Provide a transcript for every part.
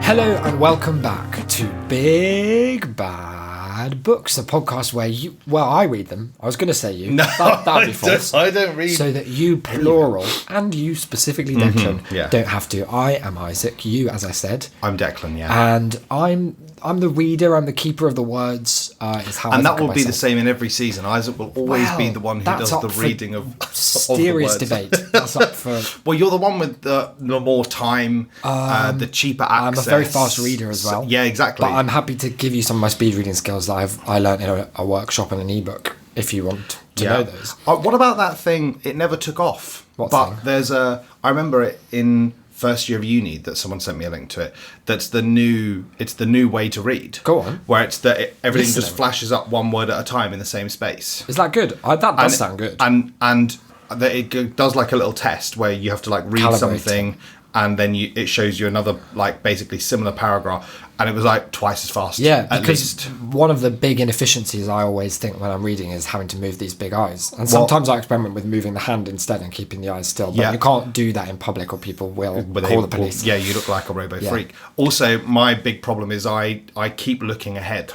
Hello and welcome back to Big Bad Books, a podcast where I read them. I was going to say you. No, that'd be false. I don't read. So that you, plural, and you specifically, Declan, don't have to. I am Isaac, you, as I said. I'm Declan, yeah. And I'm the reader, I'm the keeper of the words, is how I And that think of will be the myself. same in every season. Isaac will always be the one who that's does up the for reading of serious of the words. debate. That's up for... Well, you're the one with the more time, the cheaper access. I'm a very fast reader as well. Yeah, exactly. But I'm happy to give you some of my speed reading skills that I learned in a workshop and an ebook, if you want to know those. What about that thing? It never took off. What but thing? I remember it in first year of uni that someone sent me a link to it. It's the new way to read. Go on. Where it's that everything Listening. just flashes up one word at a time in the same space. Is that good? That does sound good. And that it does like a little test where you have to like read Calibrate something and then it shows you another like basically similar paragraph, and it was like twice as fast. Yeah, at because least. one of the big inefficiencies I always think when I'm reading is having to move these big eyes. And sometimes I experiment with moving the hand instead and keeping the eyes still. But you can't do that in public or people will call the police. Yeah, you look like a robo freak. Also, my big problem is I keep looking ahead.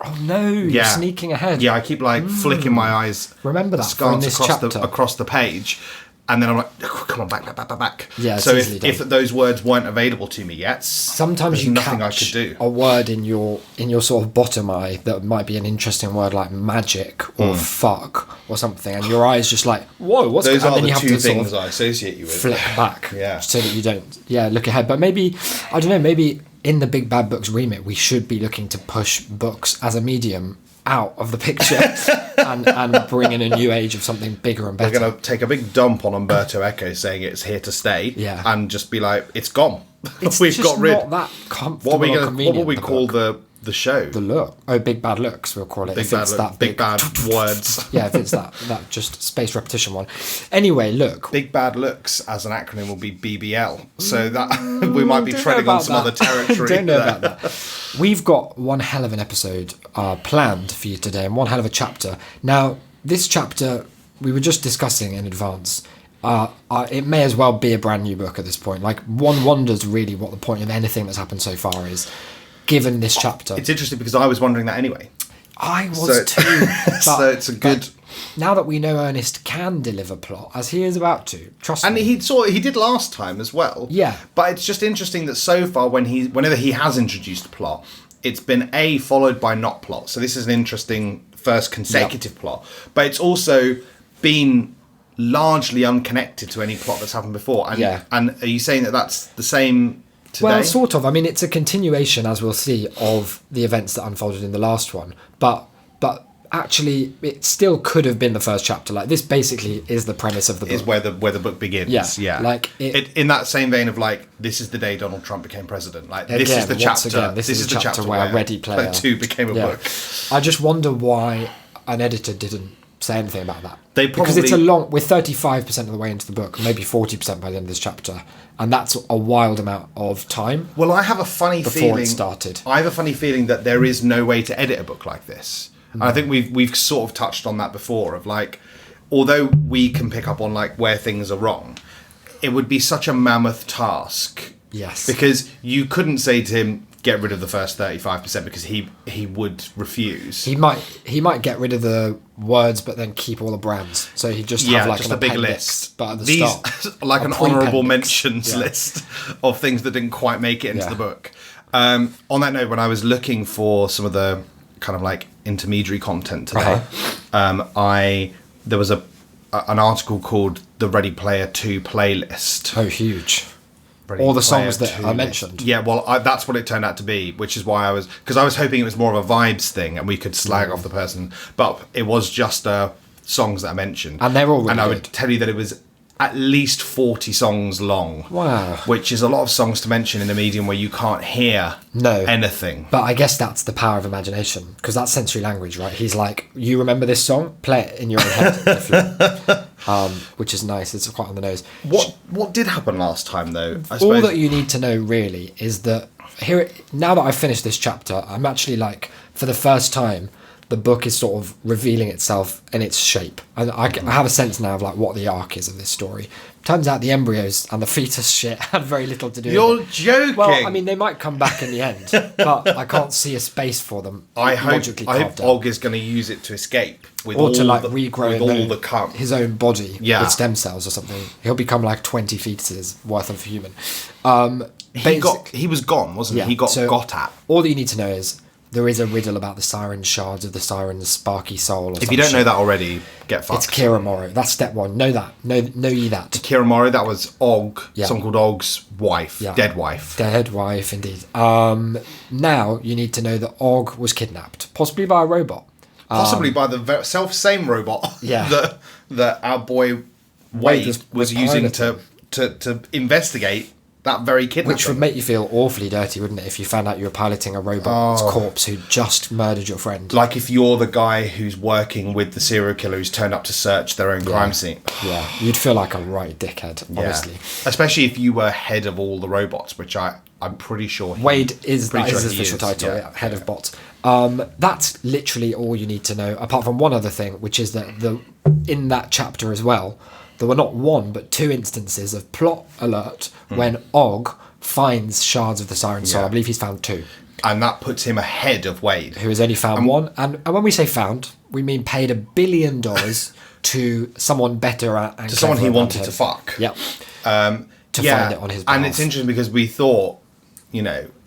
Oh no, you're sneaking ahead. Yeah, I keep like flicking my eyes. Remember that for in askance this chapter. across the page. And then I'm like, oh, come on, back. Yeah, so it's easily if done. those words weren't available to me yet, Sometimes there's you nothing catch I could do. a word in your sort of bottom eye that might be an interesting word like magic or fuck or something, and your eye is just like, whoa, what's Those going on? are And then the you have two to sort things of I associate you with. flick back Yeah. so that you don't look ahead. But maybe, I don't know, maybe in the Big Bad Books remit we should be looking to push books as a medium out of the picture and bring in a new age of something bigger and better. We're going to take a big dump on Umberto Eco saying it's here to stay, and just be like, it's gone. It's We've just got rid. not that comfortable or What convenient, will we the call book. the show? The look? Oh, Big Bad Looks, we'll call it. Big if bad, it's look, that big bad words. Yeah, if it's that just space repetition one. Anyway, look. Big Bad Looks as an acronym will be BBL, so that we might be treading on some other territory. Don't know about that. We've got one hell of an episode planned for you today, and one hell of a chapter. Now, this chapter we were just discussing in advance. It may as well be a brand new book at this point. Like, one wonders really what the point of anything that's happened so far is, given this chapter. It's interesting because I was wondering that anyway. I was too. So it's a good. Now that we know Ernest can deliver plot, as he is about to, trust And me. he did last time as well. Yeah. But it's just interesting that so far whenever he has introduced plot, it's been followed by not plot. So this is an interesting first consecutive plot. But it's also been largely unconnected to any plot that's happened before. And, and are you saying that that's the same today? Well, sort of. I mean, it's a continuation, as we'll see, of the events that unfolded in the last one. But actually, it still could have been the first chapter. Like, this basically is the premise of the book. Is where the book begins. Yeah. Like in that same vein of like, this is the day Donald Trump became president. Like, again, this is the chapter. Again, this is the chapter where Ready Player 2 became a book. I just wonder why an editor didn't say anything about that. Because it's a long. We're 35% of the way into the book, maybe 40% by the end of this chapter, and that's a wild amount of time. Well, I have a funny feeling. It started. I have a funny feeling that there is no way to edit a book like this. And I think we've sort of touched on that before. Of like, although we can pick up on like where things are wrong, it would be such a mammoth task. Yes. Because you couldn't say to him, get rid of the first 35% because he would refuse. He might get rid of the words, but then keep all the brands. So he just have like just an a big appendix, list. but at the These start, like an honourable mentions Yeah. list of things that didn't quite make it into the book. On that note, when I was looking for some of the kind of like intermediary content today, there was an article called the Ready Player 2 playlist. Oh, huge. Ready All the Player songs that 2 are mentioned. Yeah, well, that's what it turned out to be, which is why I was hoping it was more of a vibes thing and we could slag off the person, but it was just songs that I mentioned, And they're all really and I good. would tell you that it was at least 40 songs long. Wow. Which is a lot of songs to mention in a medium where you can't hear anything. But I guess that's the power of imagination, because that's sensory language, right? He's like, you remember this song? Play it in your own head, if you which is nice. It's quite on the nose. What did happen last time, though? I All suppose that you need to know, really, is that now that I've finished this chapter, I'm actually like, for the first time, the book is sort of revealing itself in its shape. And I have a sense now of like what the arc is of this story. Turns out the embryos and the fetus shit had very little to do You're with it. joking. Well, I mean, they might come back in the end, but I can't see a space for them. I hope logically carved out. Og is going to use it to escape with Or all to like the, regrow with all the cum. his own body Yeah. with stem cells or something. He'll become like 20 fetuses worth of human. He was gone, wasn't he? He got so got at. All that you need to know is there is a riddle about the siren shards of the siren's sparky soul. Or If you don't know that already, get fucked. it's Kira Morrow. That's step one. Know that. Know ye that. Kira Morrow, that was Og, Yeah. someone called Og's wife, Yeah. dead wife. Dead wife, indeed. Now you need to know that Og was kidnapped, possibly by a robot. Possibly by the self-same robot Yeah. that our boy Wade was using to investigate that very kidnapping. Which would make you feel awfully dirty, wouldn't it, if you found out you were piloting a robot's corpse who just murdered your friend? Like if you're the guy who's working with the serial killer who's turned up to search their own crime scene. Yeah, you'd feel like a right dickhead, honestly. Especially if you were head of all the robots, which I'm pretty sure Wade is pretty his sure he official is, title, yeah. head of bots. That's literally all you need to know, apart from one other thing, which is that in that chapter as well, there were not one but two instances of plot alert when Og finds shards of the Siren Soul. Yeah. I believe he's found two. And that puts him ahead of Wade. Who has only found one. And when we say found, we mean paid $1 billion to someone better at and To someone he cleverer wanted than to him. fuck. Yep. To find it on his behalf. And it's interesting because we thought,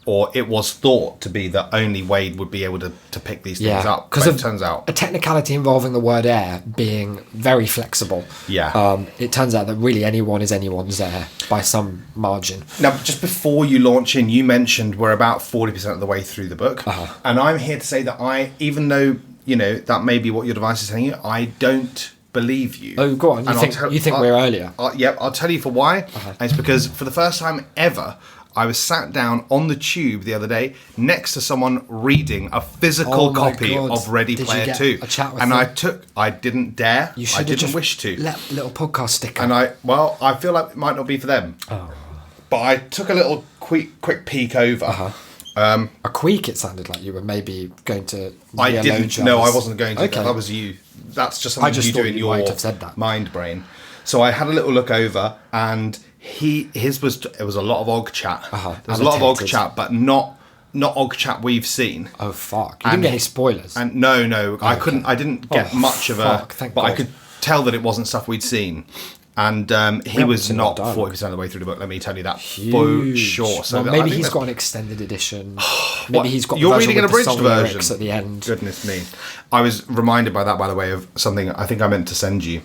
or it was thought to be that only Wade would be able to pick these things up. But it turns out a technicality involving the word air being very flexible. Yeah. It turns out that really anyone is anyone's air by some margin. Now, just before you launch in, you mentioned we're about 40% of the way through the book. And I'm here to say that even though, that may be what your device is telling you, I don't believe you. Oh, go on. You think we're earlier? I'll tell you for why. And it's because for the first time ever, I was sat down on the tube the other day next to someone reading a physical copy of Ready Player 2. A chat with and them? I didn't dare. You I didn't wish to. Let a little podcast sticker. And I feel like it might not be for them. Oh. But I took a little quick peek over. A queek, it sounded like you were maybe going to. I didn't. No, I wasn't going to. Okay. That was you. That's just something you do in your might have said that. mind brain. So I had a little look over, and it was a lot of Og chat. There was a lot of Og chat, but not Og chat we've seen. Oh fuck! You didn't get any spoilers. And no, I couldn't. I didn't get much of fuck, a. thank But I God. could tell that it wasn't stuff we'd seen. And he was seen not all dialogue. 40% of the way through the book. Let me tell you that for sure. So Well, I maybe think he's that- got an extended edition. Maybe he's got. You're the version reading an with the abridged song version lyrics at the end. Goodness me! I was reminded by the way, of something I think I meant to send you.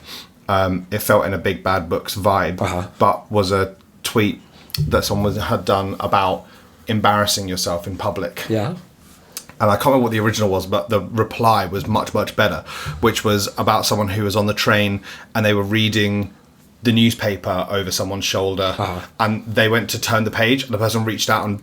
It felt in a Big Bad Books vibe, but was a tweet that someone had done about embarrassing yourself in public. Yeah. And I can't remember what the original was, but the reply was much better, which was about someone who was on the train and they were reading the newspaper over someone's shoulder, and they went to turn the page, and the person reached out and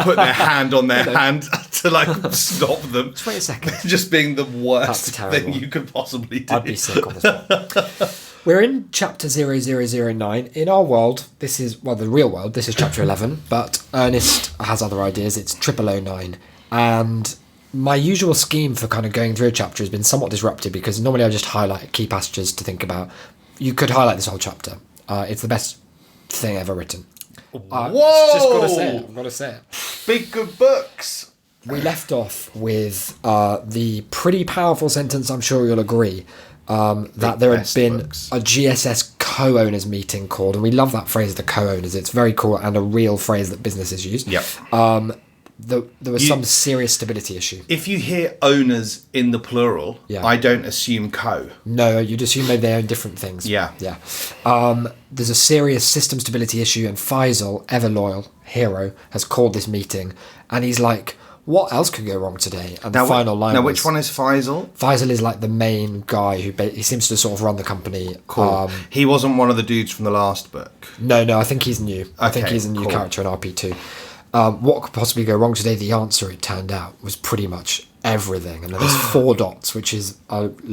put their hand on their hand to stop them. Just wait a second. Just being the worst That's terrible. thing you could possibly do. I'd be sick on this one. We're in chapter 0009. In our world, this is, the real world, this is chapter 11, but Ernest has other ideas. It's 0009. And my usual scheme for kind of going through a chapter has been somewhat disrupted because normally I just highlight key passages to think about. You could highlight this whole chapter. It's the best thing ever written. Whoa! Just gotta say it. I've gotta say it. Big good books. We left off with the pretty powerful sentence, I'm sure you'll agree, that there had best been books. a GSS co-owners meeting called, and we love that phrase, the co-owners. It's very cool and a real phrase that businesses use. Yep. There was some serious stability issue. If you hear owners in the plural, Yeah. I don't assume co. No, you'd assume maybe they own different things. Yeah. Yeah. There's a serious system stability issue, and Faisal, ever loyal hero, has called this meeting, and he's like, what else could go wrong today? And the final line was, which one is Faisal? Faisal is like the main guy who he seems to sort of run the company. Cool. He wasn't one of the dudes from the last book. No, I think he's new. I think Okay, he's a new cool. character in RP2. What could possibly go wrong today? The answer, it turned out, was pretty much everything. And then there's 4 dots, which is a lot. It's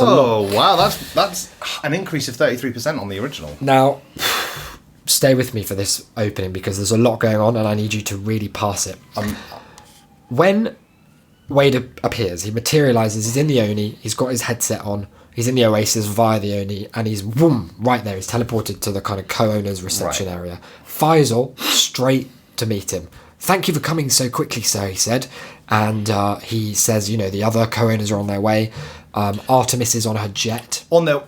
a lot. Oh, wow. That's an increase of 33% on the original. Now, stay with me for this opening because there's a lot going on and I need you to really pass it. When Wade appears, he materialises, he's in the Oni, he's got his headset on, He's in the Oasis via the Oni, and he's right there. He's teleported to the kind of co-owner's reception area. Faisal straight to meet him. "Thank you for coming so quickly, sir," he said. And he says, the other co-owners are on their way. Artemis is on her jet. On their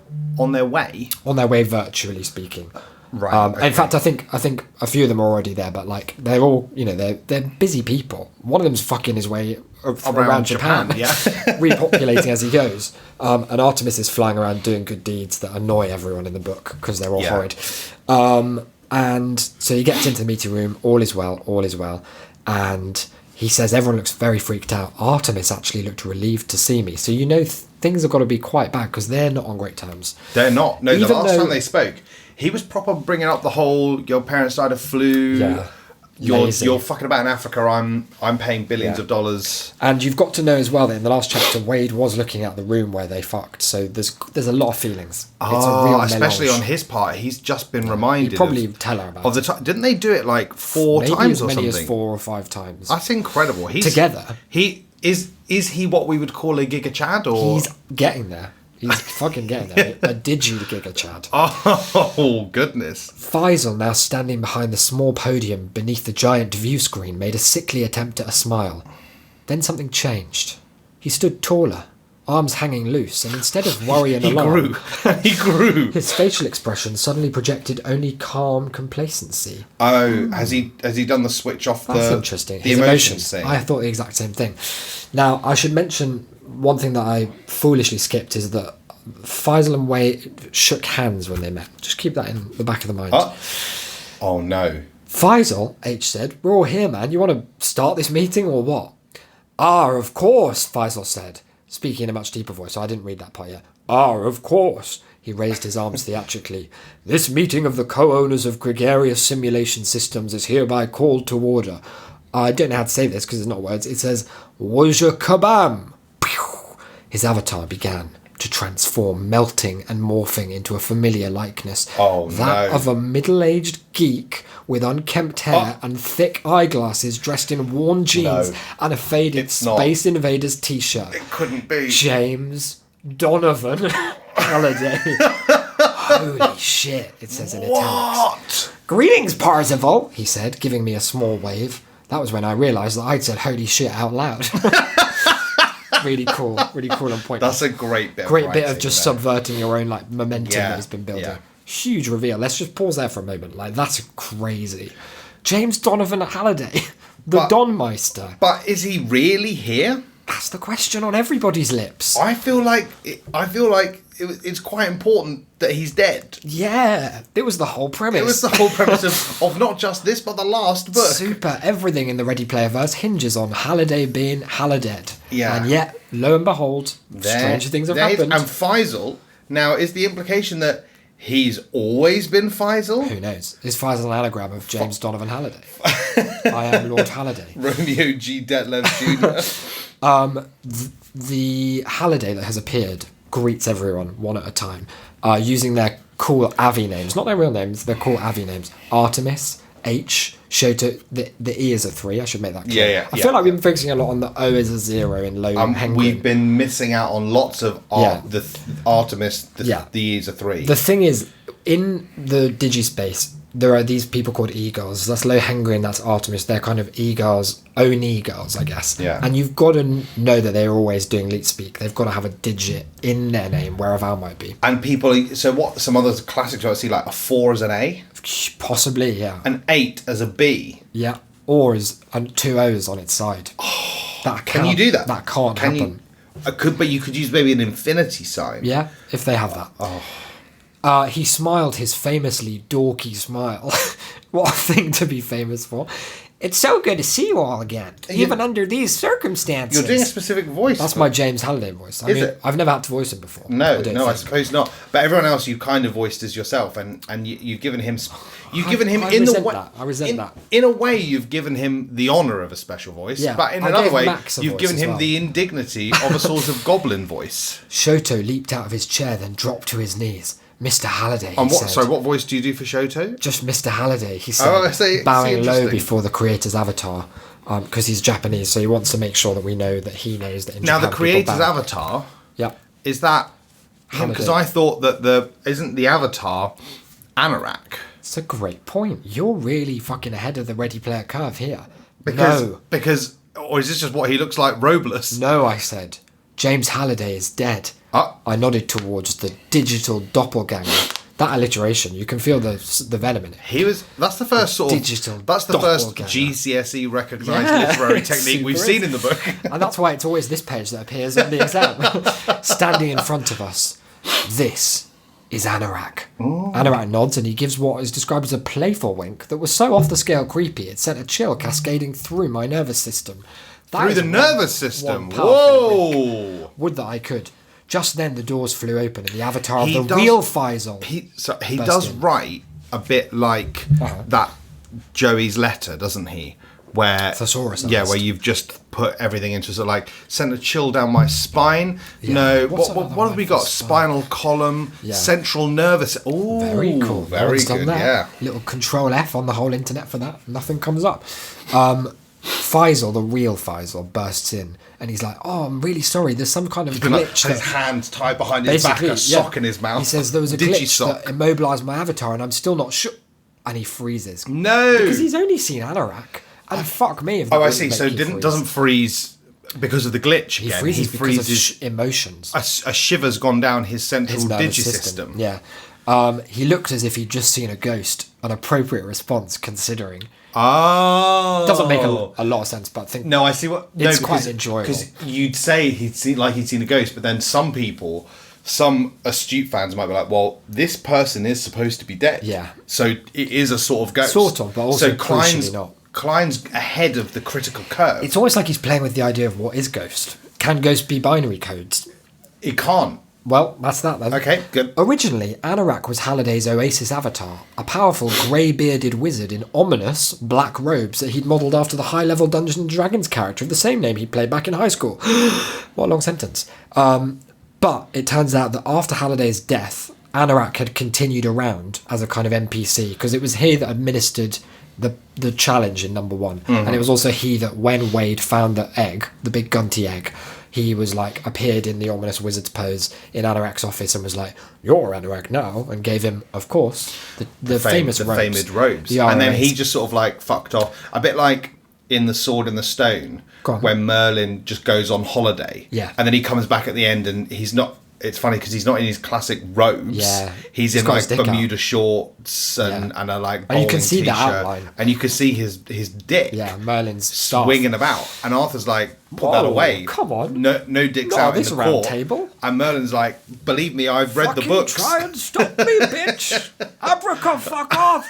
way? On their way, virtually speaking. Right. In fact, I think a few of them are already there, but like they're all, they're busy people. One of them's fucking his way around Japan, yeah. repopulating as he goes. And Artemis is flying around doing good deeds that annoy everyone in the book because they're all horrid. And so he gets into the meeting room. All is well. And he says everyone looks very freaked out. Artemis actually looked relieved to see me. So things have got to be quite bad because they're not on great terms. They're not. No, the last time they spoke, he was proper bringing up the whole your parents died of flu. Yeah. You're fucking about in Africa. I'm paying billions of dollars. And you've got to know as well that in the last chapter, Wade was looking at the room where they fucked. So there's a lot of feelings. It's a real especially melange. on his part. He's just been reminded. He'd probably tell her about it. Didn't they do it like four Maybe times as or many something? as 4 or 5 times. That's incredible. He's Together. He is he what we would call a Giga Chad, or He's getting there. He's fucking getting there. A digi-giga Chad. Oh, goodness. Faisal, now standing behind the small podium beneath the giant view screen, made a sickly attempt at a smile. Then something changed. He stood taller, arms hanging loose, and instead of worry and alarm... He grew. His facial expression suddenly projected only calm complacency. Oh, has he done the switch off That's the interesting. the His emotions thing? I thought the exact same thing. Now, I should mention one thing that I foolishly skipped is that Faisal and Wade shook hands when they met. Just keep that in the back of the mind. Oh no. Faisal, H said, "We're all here, man. You want to start this meeting or what?" "Ah, of course," Faisal said, speaking in a much deeper voice. So I didn't read that part yet. "Ah, of course." He raised his arms theatrically. "This meeting of the co-owners of Gregarious Simulation Systems is hereby called to order." I don't know how to say this because it's not words. It says, "Wajah Kabam." His avatar began to transform, melting and morphing into a familiar likeness. That of a middle-aged geek with unkempt hair and thick eyeglasses, dressed in worn jeans and a faded Space Invaders t-shirt. It couldn't be. James Donovan Halliday. Holy shit, it says in italics. "Greetings, Parzival," he said, giving me a small wave. That was when I realised that I'd said holy shit out loud. Really cool on point. That's a great bit. Great bit of just subverting your own momentum that has been building. Yeah. Huge reveal. Let's just pause there for a moment. That's crazy. James Donovan Halliday, the Don Meister. But is he really here? That's the question on everybody's lips. I feel like it's quite important that he's dead. Yeah, it was the whole premise. It was the whole premise of not just this, but the last book. Super. Everything in the Ready Player verse hinges on Halliday being Hallidead. Yeah. And yet, lo and behold, stranger things have happened. And Faisal, now, is the implication that he's always been Faisal? Who knows? Is Faisal an anagram of James Donovan Halliday? I am Lord Halliday. Romeo G. Detlev Jr. The Halliday that has appeared greets everyone one at a time, using their cool Avi names. Not their real names, they're cool Avi names. Artemis, H, Shoto, the E is a 3, I should make that clear. I feel like we've been focusing a lot on the O is a 0 in low Hengrin. We've been missing out on lots of the Artemis, the E is a 3. The thing is, in the Digispace, there are these people called e-girls. That's Lohengrin, that's Artemis. They're kind of e-girls, own e-girls, I guess. Yeah. And you've got to know that they're always doing leet speak. They've got to have a digit in their name, where a vowel might be. And people, so what, some other classics I see, like a 4 as an A? Possibly, yeah. An 8 as a B? Yeah. Or as 2 O's on its side. Can you do that? That can't happen. But you could use maybe an infinity sign. Yeah, if they have that. He smiled his famously dorky smile. What a thing to be famous for. "It's so good to see you all again, even under these circumstances." You're doing a specific voice. That's my James Halliday voice. I mean, I've never had to voice him before. No, I suppose not. But everyone else you kind of voiced as yourself, and you've given him. I resent that. In a way, you've given him the honour of a special voice. Yeah, but in another way, you've given him the indignity of a sort of goblin voice. Shoto leaped out of his chair, then dropped to his knees. "Mr. Halliday," he said. Sorry, what voice do you do for Shoto? Just Mr. Halliday, he said, bowing low before the creator's avatar, because he's Japanese, so he wants to make sure that we know that he knows that in Japan Now, the creator's avatar, yeah, is that Because I thought that isn't the Avatar Anorak? It's a great point. You're really fucking ahead of the Ready Player curve here. Because or is this just what he looks like, robless? No, I said. James Halliday is dead. I nodded towards the digital doppelganger. That alliteration, you can feel the venom in it. That's the first sort of digital. That's the first doppelganger. GCSE recognised literary technique we've seen in the book. And that's why it's always this page that appears on the exam. Standing in front of us. This is Anorak. Anorak nods and he gives what is described as a playful wink that was so off the scale creepy it sent a chill cascading through my nervous system. Through the nervous system? One powerful wink. Whoa! Would that I could. Just then the doors flew open and the avatar of the real Faisal. He does write a bit like that Joey's letter, doesn't he? Where Thesaurus. Where you've just put everything into sort of like sent a chill down my spine. Yeah. No, what have we got? Spinal column, central nervous. Oh, very cool. Very good. Yeah. Little Control F on the whole internet for that. Nothing comes up. Faisal, the real Faisal, bursts in and he's like, "Oh, I'm really sorry. There's some kind of glitch." His hands tied behind his back, a sock in his mouth. He says there was a glitch that immobilised my avatar, and I'm still not sure. And he freezes. No, because he's only seen Anorak. And fuck me. If I see. So doesn't freeze because of the glitch again. He freezes because of emotions. A shiver's gone down his central digisystem. Yeah. He looks as if he'd just seen a ghost. An appropriate response, considering. Oh, doesn't make a lot of sense, but I think I see what it's quite enjoyable. Because you'd say he'd seen a ghost, but then some astute fans might be like, well, this person is supposed to be dead. Yeah. So it is a sort of ghost. Sort of, but also crucially not. Klein's ahead of the critical curve. It's almost like he's playing with the idea of what is ghost. Can ghost be binary codes? It can't. Well, that's that then. Okay, good. Originally, Anorak was Halliday's Oasis avatar, a powerful grey-bearded wizard in ominous black robes that he'd modelled after the high-level Dungeons & Dragons character of the same name he played back in high school. What a long sentence. But it turns out that after Halliday's death, Anorak had continued around as a kind of NPC, because it was he that administered the challenge in number 1. And it was also he that, when Wade found the egg, the big gunty egg, he was like appeared in the ominous wizard's pose in Anorak's office and was like, "You're Anorak now," and gave him, of course, the famous robes. Famed robes. And then he just sort of like fucked off, a bit like in The Sword and the Stone, when Merlin just goes on holiday. Yeah. And then he comes back at the end and he's not. It's funny because he's not in his classic robes. Yeah, he's in like Bermuda shorts and a like bowling and you can see t-shirt, the outline, and you can see his dick. Yeah, Merlin's swinging about, and Arthur's like, "Put that away! Come on, no dicks out in the court." Table. And Merlin's like, "Believe me, I've read the books. Try and stop me, bitch! Abracadabra, fuck off!"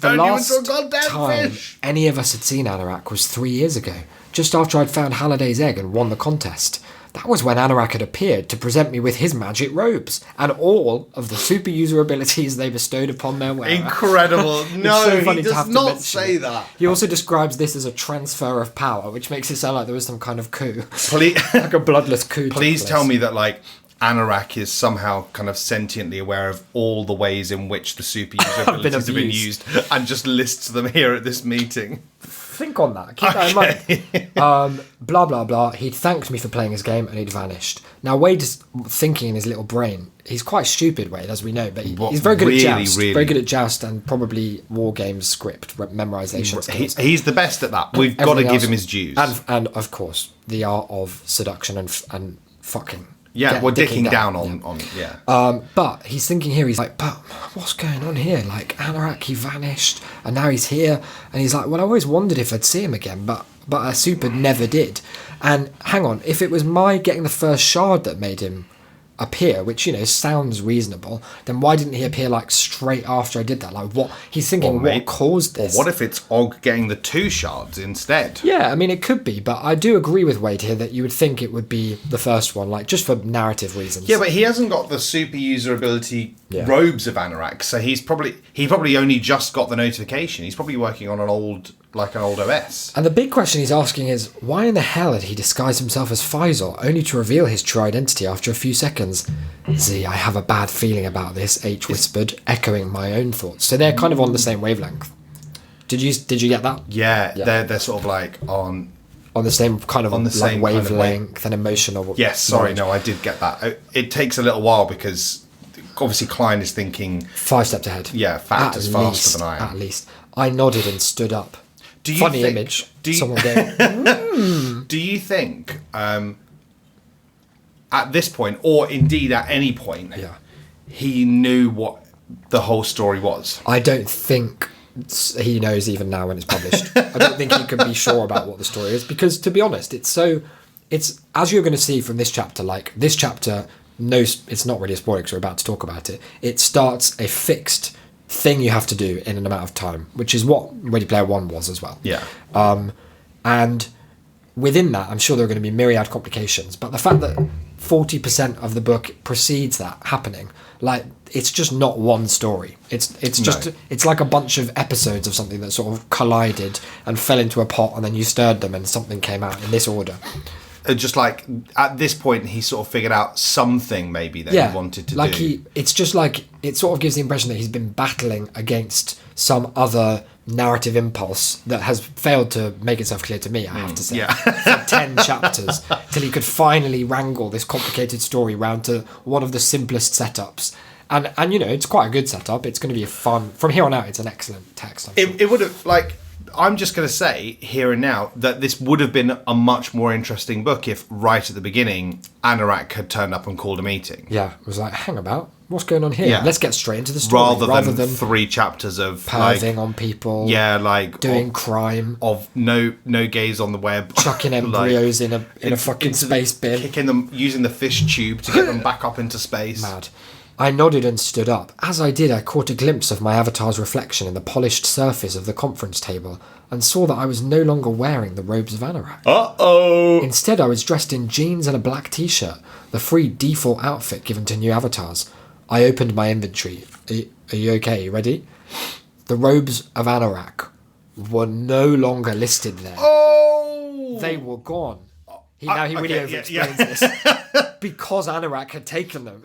The last time any of us had seen Anorak was 3 years ago, just after I'd found Halliday's egg and won the contest. That was when Anorak had appeared to present me with his magic robes and all of the super user abilities they bestowed upon their wearer. Incredible. No, he does not say that. He also describes this as a transfer of power, which makes it sound like there was some kind of coup. Like a bloodless coup. Please tell me that, like, Anorak is somehow kind of sentiently aware of all the ways in which the super user abilities have been used and just lists them here at this meeting. Think on that. Keep that in mind. Blah, blah, blah. He'd thanked me for playing his game and he'd vanished. Now, Wade's thinking in his little brain. He's quite stupid, Wade, as we know, but he's very good at joust. Very good at joust and probably war games script memorization skills. He's the best at that. We've got to give him his dues. And of course, the art of seduction and fucking. Yeah, well, dicking down on. But he's thinking here, he's like, but what's going on here? Like, Anorak, he vanished, and now he's here. And he's like, well, I always wondered if I'd see him again, but a super never did. And hang on, if it was my getting the first shard that made him appear, which, you know, sounds reasonable, then why didn't he appear like straight after I did that? Like, what he's thinking, what caused this? Or what if it's Og getting the 2 shards instead? Yeah, I mean, it could be, but I do agree with Wade here that you would think it would be the first one, like, just for narrative reasons. Yeah, but he hasn't got the super user ability robes of Anorak, so he probably only just got the notification. He's probably working on an old OS. And the big question he's asking is, why in the hell had he disguised himself as Faisal, only to reveal his true identity after a few seconds? Z, I have a bad feeling about this, H whispered, echoing my own thoughts. So they're kind of on the same wavelength. Did you get that? Yeah. They're sort of like on. on the same kind of On the same kind of wavelength and emotional. Yes, sorry, knowledge. no, I did get that. It takes a little while because obviously Klein is thinking, 5 steps ahead. yeah, factors At faster least, than I am. At least. I nodded and stood up. Do you Funny think- image. do you- Someone going, Do you think at this point, or indeed at any point, yeah. he knew what the whole story was? I don't think he knows even now when it's published. I don't think he can be sure about what the story is because, to be honest, it's as you're going to see from this chapter. Like this chapter, no, it's not really a spoiler because we're about to talk about it. It starts a fixed thing you have to do in an amount of time, which is what Ready Player One was as well. Yeah. And within that, I'm sure there are going to be myriad complications. But the fact that 40% of the book precedes that happening, like it's just not one story. It's just No. it's like a bunch of episodes of something that sort of collided and fell into a pot, and then you stirred them, and something came out in this order. Just like at this point, he sort of figured out something maybe that he wanted to like do. It's just like it sort of gives the impression that he's been battling against some other narrative impulse that has failed to make itself clear to me, I have to say, yeah. for 10 chapters till he could finally wrangle this complicated story round to one of the simplest setups. And you know, it's quite a good setup. It's going to be a fun from here on out. It's an excellent text. I'm sure. It would have, like, I'm just going to say here and now that this would have been a much more interesting book if right at the beginning Anorak had turned up and called a meeting. Yeah, it was like, hang about, what's going on here? Yeah. Let's get straight into the story Rather than 3 chapters of perving like, on people. yeah, like doing crime, of no gays on the web, chucking embryos in a fucking into space bin. kicking them, using the fish tube to get them back up into space. Mad. I nodded and stood up. As I did, I caught a glimpse of my avatar's reflection in the polished surface of the conference table and saw that I was no longer wearing the robes of Anorak. Uh-oh! Instead, I was dressed in jeans and a black t-shirt, the free default outfit given to new avatars. I opened my inventory. Are you okay? You ready? The robes of Anorak were no longer listed there. Oh! They were gone. He really okay, over-explains yeah. this. Because Anorak had taken them.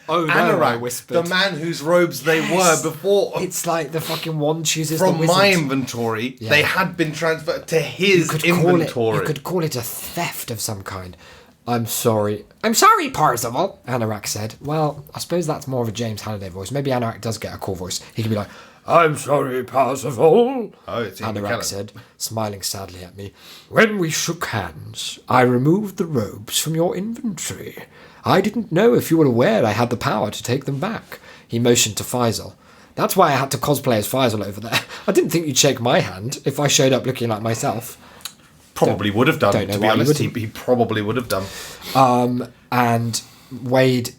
Oh no, I Anorak, whispered. the man whose robes they were before. It's like the fucking wand chooses the From wizard. my inventory, Yeah. they had been transferred to his You inventory. could call it a theft of some kind. I'm sorry. I'm sorry, Parzival, Anorak said. Well, I suppose that's more of a James Halliday voice. Maybe Anorak does get a cool voice. He could be like, I'm sorry, Parzival. Oh, it's Ian Anorak McKellen. said, smiling sadly at me. When we shook hands, I removed the robes from your inventory. I didn't know if you were aware I had the power to take them back. He motioned to Faisal. That's why I had to cosplay as Faisal over there. I didn't think you'd shake my hand if I showed up looking like myself. Probably would have done, don't know to be why you honest. wouldn't. He probably would have done. And Wade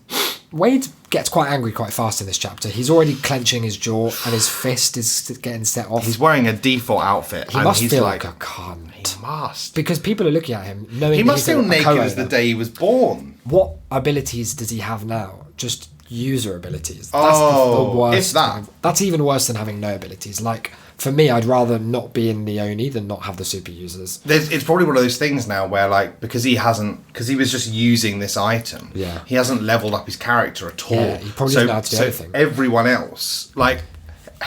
gets quite angry quite fast in this chapter. He's already clenching his jaw and his fist is getting set off. He's wearing a default outfit. He and must he's feel like, like a cunt. he must. Because people are looking at him knowing He that must he's feel a naked as the co-owner. day he was born. What abilities does he have now? Just user abilities. That's Oh, the worst. if that. kind of- that's even worse than having no abilities. Like, for me, I'd rather not be in the Oni than not have the super users. It's probably one of those things now where, like, because he was just using this item, Yeah. he hasn't leveled up his character at all. Yeah, he probably doesn't know how to do anything. Everyone else, like,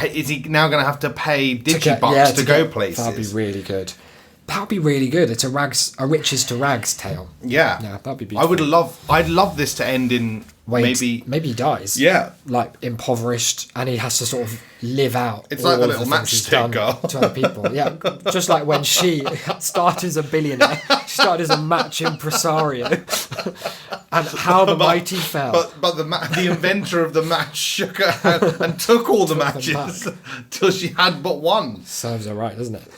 is he now going to have to pay digibucks Yeah, to go get- places? That'd be really good. That'd be really good. It's a riches to rags tale. Yeah, Yeah, that'd be beautiful. I'd love this to end in Maybe he dies. Yeah. Like impoverished, and he has to sort of live out. It's all like the of little things he's matchstick done girl. to other people. Yeah, just like when she started as a billionaire, she started as a match impresario, and how the mighty fell. But the inventor of the match shook her hand and took all the them matches till she had but one. Serves her right, doesn't it?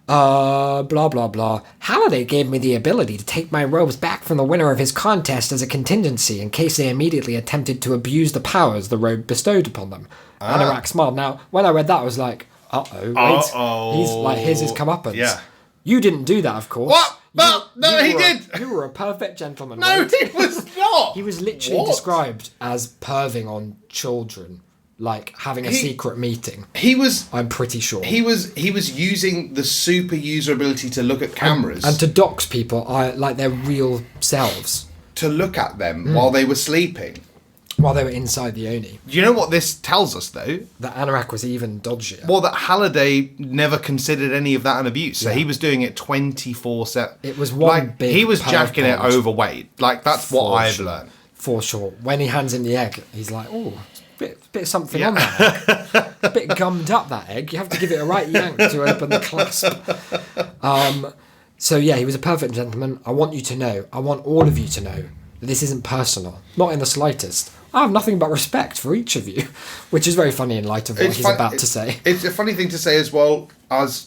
Blah, blah, blah. Halliday gave me the ability to take my robes back from the winner of his contest as a contingency in case they immediately attempted to abuse the powers the robe bestowed upon them. Anorak smiled. Now, when I read that, I was like, Uh-oh. he's like, here's his comeuppance. Yeah. You didn't do that, of course. What? No, he were did. You were a perfect gentleman. No, Wade. he was not. He was literally What? described as perving on children, like having a secret meeting. He was. I'm pretty sure. He was using the super user ability to look at cameras And to dox people like their real selves. to look at them Hmm. while they were sleeping. while they were inside the Oni. Do you know what this tells us, though? That Anorak was even dodgier. Well, that Halliday never considered any of that an abuse. So Yeah. he was doing it 24/7. It was one big He was perv jacking it bond. overweight. Like, that's what For I've sure. learned. For sure. When he hands in the egg, he's like, oh, bit of something on that egg. A bit gummed up, that egg. You have to give it a right yank to open the clasp. So, yeah, he was a perfect gentleman. I want you to know, I want all of you to know, that this isn't personal. Not in the slightest. I have nothing but respect for each of you, which is very funny in light of what he's about to say. It's a funny thing to say as well as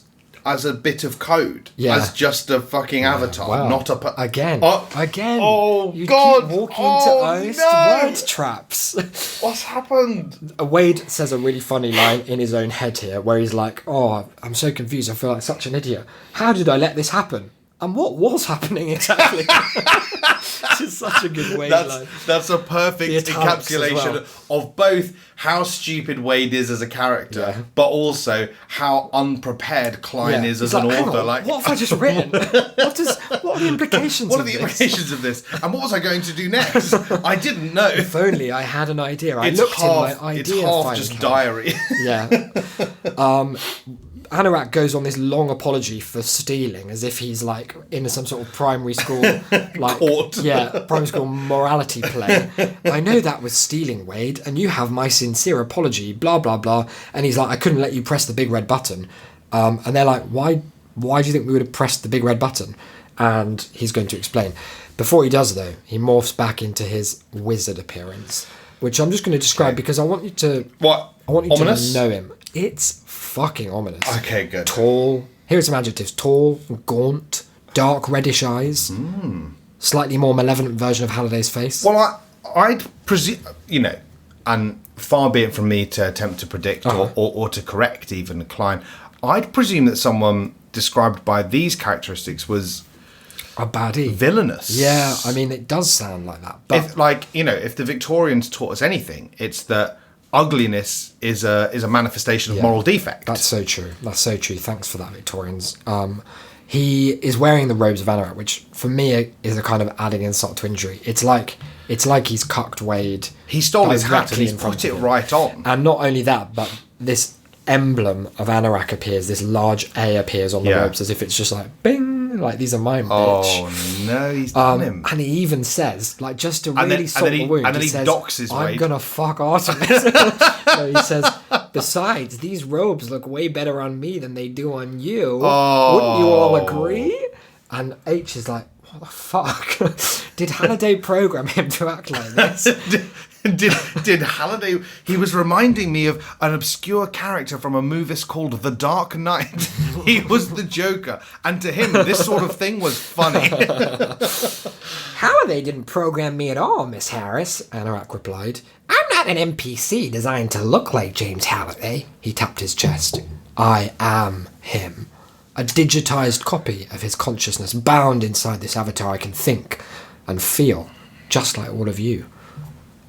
a bit of code. Yeah. As just a fucking avatar, Wow. not a... Again. Again. Oh, you God. keep walking Oh, into honest no. word traps. What's happened? Wade says a really funny line in his own head here, where he's like, oh, I'm so confused, I feel like such an idiot. How did I let this happen? And what was happening exactly? This is such a good Wade line. That's a perfect The italics as encapsulation of both how stupid Wade is as a character, Yeah. but also how unprepared Klein is He's as an "Hang author. on, Like, what have I just written? What are the implications what are of the this? implications of this? And what was I going to do next? I didn't know. If only I had an idea. I It's looked half, in my it's idea half finder just cabinet. diary. Yeah. Anorak goes on this long apology for stealing, as if he's like in some sort of primary school, like Court. primary school morality play. I know that was stealing, Wade, and you have my sincere apology. Blah blah blah. And he's like, I couldn't let you press the big red button. And they're like, why? Why do you think we would have pressed the big red button? And he's going to explain. Before he does, though, he morphs back into his wizard appearance, which I'm just going to describe because I want you to. What? I want you Ominous? to know him. It's fucking ominous. Okay, good. Tall. Here are some adjectives. Tall, gaunt, dark reddish eyes. Slightly more malevolent version of Halliday's face. Well, I'd presume, and far be it from me to attempt to predict or to correct even Klein, I'd presume that someone described by these characteristics was A baddie. villainous. Yeah, I mean, it does sound like that. But If the Victorians taught us anything, it's that ugliness is a manifestation of moral defect. that's so true. That's so true. Thanks for that, Victorians. He is wearing the robes of Anorak, which for me is a kind of adding insult to injury. It's like he's cucked Wade. He stole his hat and directly he's in front put of it him. right on. And not only that, but this emblem of Anorak appears, this large A appears on the Yeah. robes as if it's just like, bing, like these are mine, bitch. Oh no, he's done him. And he even says, like, just to And really then- salt and then the he- wound, and then he says, doxes I'm Wade. gonna fuck Artemis. No, he says, besides, these robes look way better on me than they do on you. Wouldn't you all agree? And H is like, what the fuck? Did Halliday program him to act like this? Did Halliday? He was reminding me of an obscure character from a movie called The Dark Knight. He was the Joker, and to him, this sort of thing was funny. Halliday didn't program me at all, Miss Harris, Anorak replied. I'm not an NPC designed to look like James Halliday. He tapped his chest. I am him. A digitized copy of his consciousness bound inside this avatar I can think and feel, just like all of you.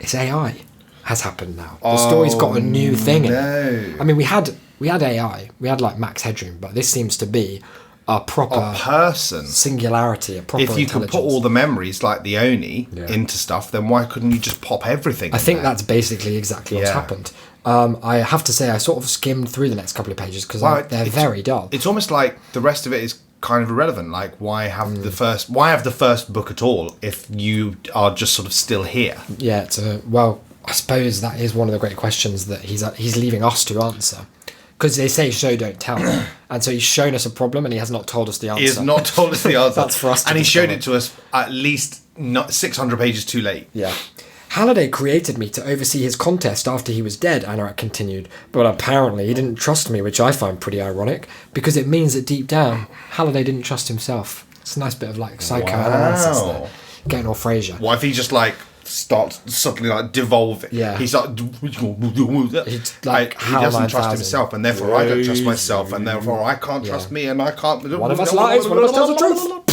It's AI has happened now. The story's got a new thing in it. I mean, we had AI, we had like Max Headroom, but this seems to be a proper Person. singularity, a proper If you could intelligence. put all the memories like the Oni into stuff, then why couldn't you just pop everything? I think that's basically exactly what's Yeah. happened. I have to say, I sort of skimmed through the next couple of pages because they're very dull. It's almost like the rest of it is kind of irrelevant. Like, why have the first book at all if you are just sort of still here? Yeah, well, I suppose that is one of the great questions that he's leaving us to answer. Because they say show don't tell, and so he's shown us a problem and he has not told us the answer. He has not told us the answer. That's for us to and he showed discover. it to us at least not 600 pages too late. Yeah. Halliday created me to oversee his contest after he was dead, Anorak continued, but apparently he didn't trust me, which I find pretty ironic, because it means that deep down, Halliday didn't trust himself. It's a nice bit of like psychoanalysis there. Getting all Frasier. What if he just like starts suddenly like devolving? Yeah. He's like, like he HAL doesn't 9000. trust himself, and therefore I don't trust myself, and therefore I can't trust me, and I can't. One of us lies, one of us tells the truth.